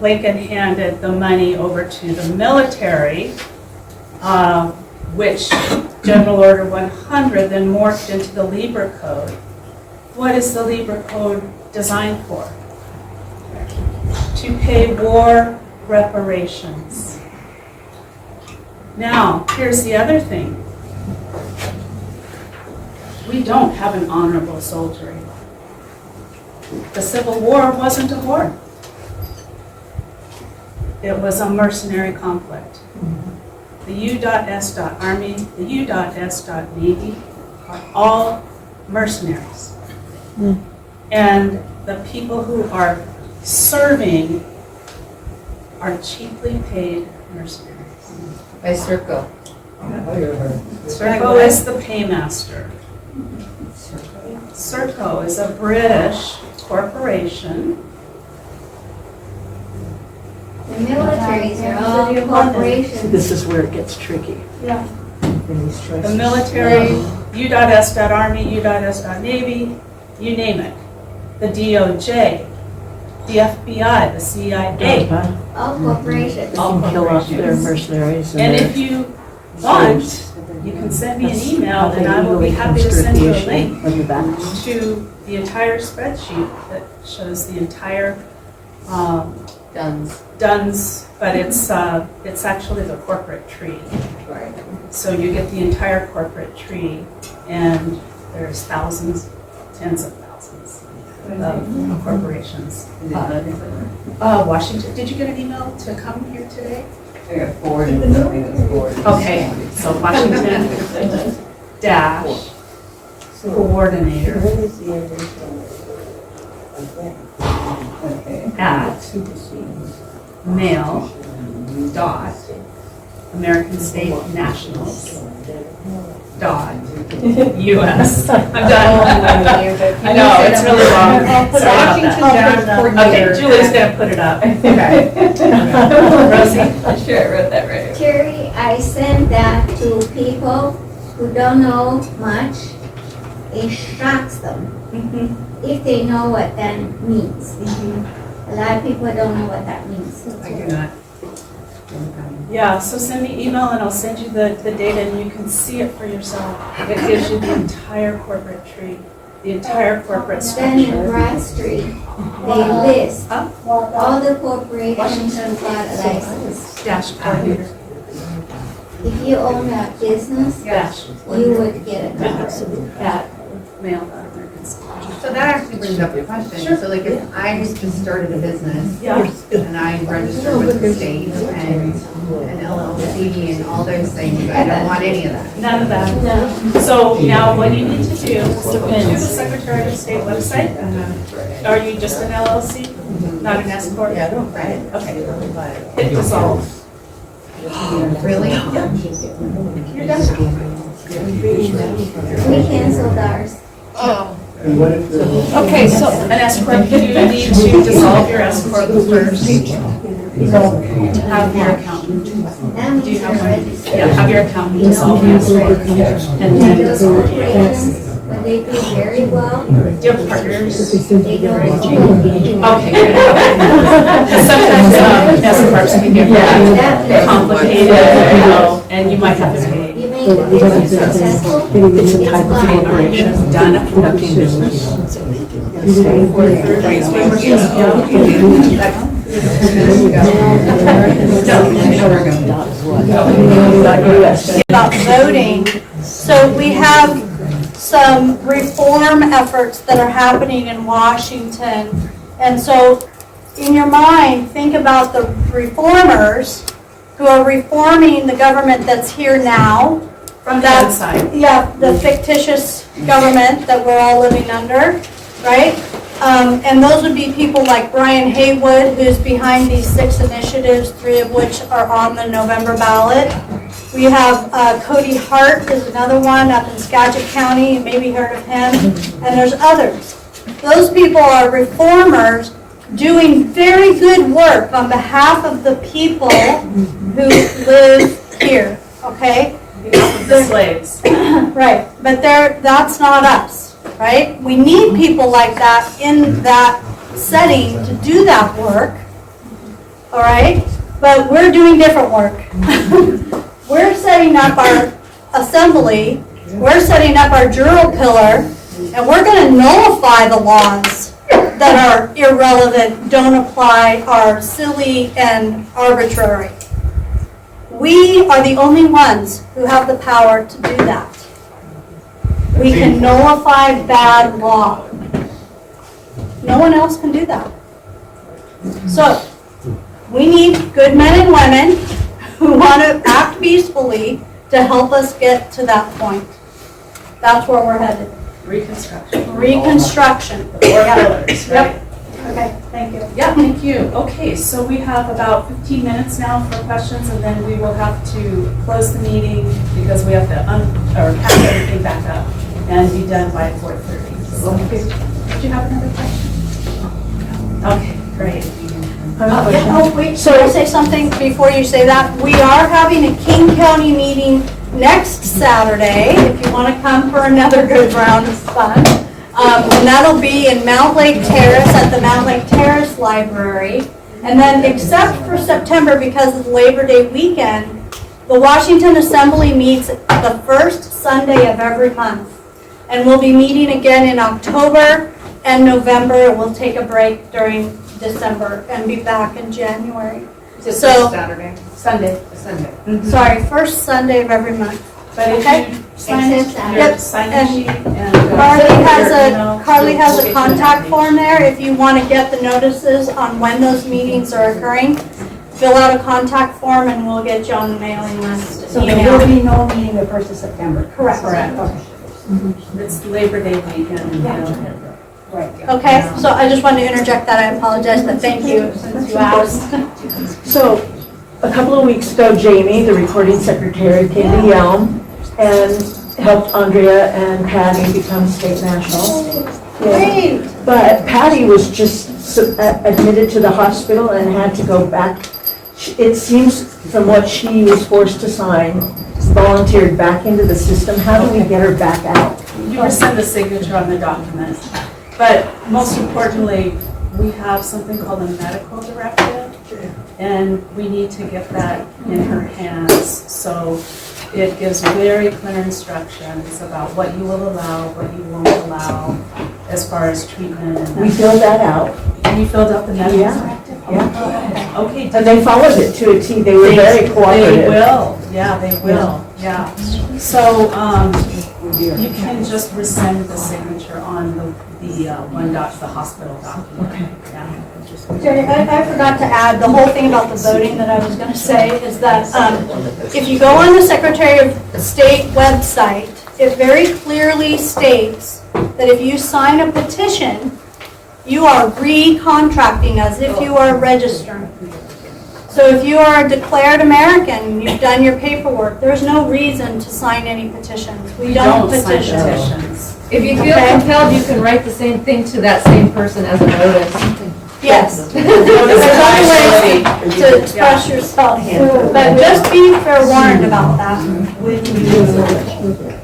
Lincoln handed the money over to the military, which General Order 100 then morphed into the Lieber Code. What is the Lieber Code designed for? To pay war reparations. Now, here's the other thing. We don't have an honorable soldiery. The Civil War wasn't a war. It was a mercenary conflict. The U.S. Army, the U.S. Navy are all mercenaries. And the people who are serving are cheaply paid mercenaries. By Circle. Serco is the paymaster. Serco is a British corporation. The militaries are all corporations. This is where it gets tricky. Yeah. The military, U.S.Army, U.S.Navy, you name it. The DOJ, the FBI, the CIA. All corporations. All Kill off their corporations. mercenaries. And if you want, you can send me an email and I will be happy to send you a link to the entire spreadsheet that shows the entire DUNS, but it's actually the corporate tree. So you get the entire corporate tree, and there's thousands, tens of thousands of corporations. Washington, did you get an email to come here today? I got forwarded something that's forwarded. Okay, so Washington dash coordinator at mail dot American State Nationals dot US. I'm done. I know, it's really long. Sorry about that. Okay, Julie's gonna put it up. Okay. Rosie? I'm sure I wrote that right. Terry, I sent that to people who don't know much. It shocks them if they know what that means. A lot of people don't know what that means. I do not. Yeah, so send me email and I'll send you the data and you can see it for yourself. It gives you the entire corporate tree, the entire corporate Then in structure. Bradstreet, they list all the corporations who got a license. Dash coordinator. If you own a business, Dash. you would get a card. At mail.American State. So that actually brings up a question. Sure. So like if I just started a business Yeah. and I registered with the state and an LLC and all those things, I don't want any of that. None of that. So now what you need to do is to go to the Secretary of State website. Are you just an LLC, not an S corp? Yeah, right. Okay. Hit dissolve. Really? Yeah. You're done. We canceled ours. Okay, so An S corp, you need to dissolve your S corp first. Have your accountant. I'm Do you have one? registered. Yeah, have your accountant dissolve your S corp. And And then, those corporations, when they do very well, do you have partners? they don't. Okay, good. Sometimes S corps can get really complicated, you know, and you might have to pay. You make the business successful, It's a type of corporation. Done. Conducting business. About voting. So we have some reform efforts that are happening in Washington. And so in your mind, think about the reformers who are reforming the government that's here now. From the That- outside. Yeah, the fictitious government that we're all living under, right? And those would be people like Brian Haywood, who's behind these 6 initiatives, 3 of which are on the November ballot. We have Cody Hart is another one up in Skagit County, you maybe heard of him, and there's others. Those people are reformers doing very good work on behalf of the people who live here, okay? The slaves. Right, but that's not us, right? We need people like that in that setting to do that work, all right? But we're doing different work. We're setting up our assembly, we're setting up our juror pillar, and we're gonna nullify the laws that are irrelevant, don't apply, are silly and arbitrary. We are the only ones who have the power to do that. We can nullify bad law. No one else can do that. So, we need good men and women who want to act peacefully to help us get to that point. That's where we're headed. Reconstruction. Reconstruction. Four pillars, right? Okay, thank you. Yeah, thank you. Okay, so we have about 15 minutes now for questions, and then we will have to close the meeting because we have to pack everything back up and be done by 4:30. So, did you have another question? Okay, great. Wait, should I say something before you say that? We are having a King County meeting next Saturday, if you want to come for another good round of fun. And that'll be in Mount Lake Terrace at the Mount Lake Terrace Library. And then except for September, because of Labor Day weekend, the Washington Assembly meets the first Sunday of every month. And we'll be meeting again in October and November. We'll take a break during December and be back in January. So Saturday. Sunday. Sunday. Sorry, first Sunday of every month. But if Okay. you sign Except your Yep, sign sheet and. Carly has a contact form there. If you want to get the notices on when those meetings are occurring, fill out a contact form and we'll get you on the mailing list. So there will be no meeting the 1st of September? Correct. Correct. Okay. It's Labor Day weekend. Right. Okay, so I just wanted to interject that. I apologize, but thank you since you asked. So, a couple of weeks ago, Jamie, the recording secretary, came to Yelm and helped Andrea and Patty become state nationals. Great. But Patty was just admitted to the hospital and had to go back. It seems from what she was forced to sign, volunteered back into the system. How do we get her back out? You will send a signature on the document. But most importantly, we have something called a medical directive, and we need to get that in her hands. So it gives very clear instructions about what you will allow, what you won't allow, as far as treatment. And We filled that out. And you filled out the medical Yeah. directive? Yeah. Okay. And they followed it to a T. They were very cooperative. They will, yeah, they will, yeah. So, you can just rescind the signature on the hospital document. Okay. Yeah. Jerry, I forgot to add, the whole thing about the voting that I was going to say is that if you go on the Secretary of State website, it very clearly states that if you sign a petition, you are re-contracting as if you are registering. So if you are a declared American, you've done your paperwork, there's no reason to sign any petitions. We don't petition. Sign petitions. If you feel compelled, you can write the same thing to that same person as a notice. Yes. There's other ways to express yourself, but just be forewarned about that.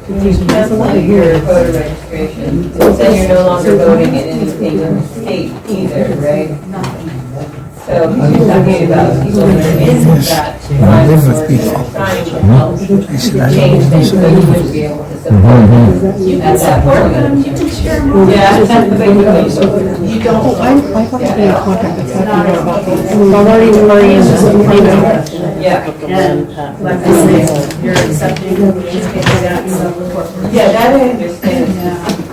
You cancel your voter registration, then you're no longer voting in anything in the state either, right? So you're talking about people that are in that line of work and are trying to help change things, so you wouldn't be able to support them. You can support them, you can share more. Yeah, you don't. I thought I'd be in contact with Yeah. And like I say, you're accepting that, so. Yeah, that I understand.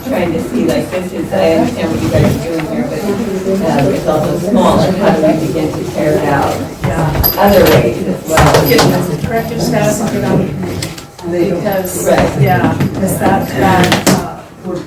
Trying to see, like, this is, I understand what you guys are doing here, but it's also small, and how do we begin to tear it out other ways as well? Correct your status and get on the committee. Because, Right. yeah, because that, we're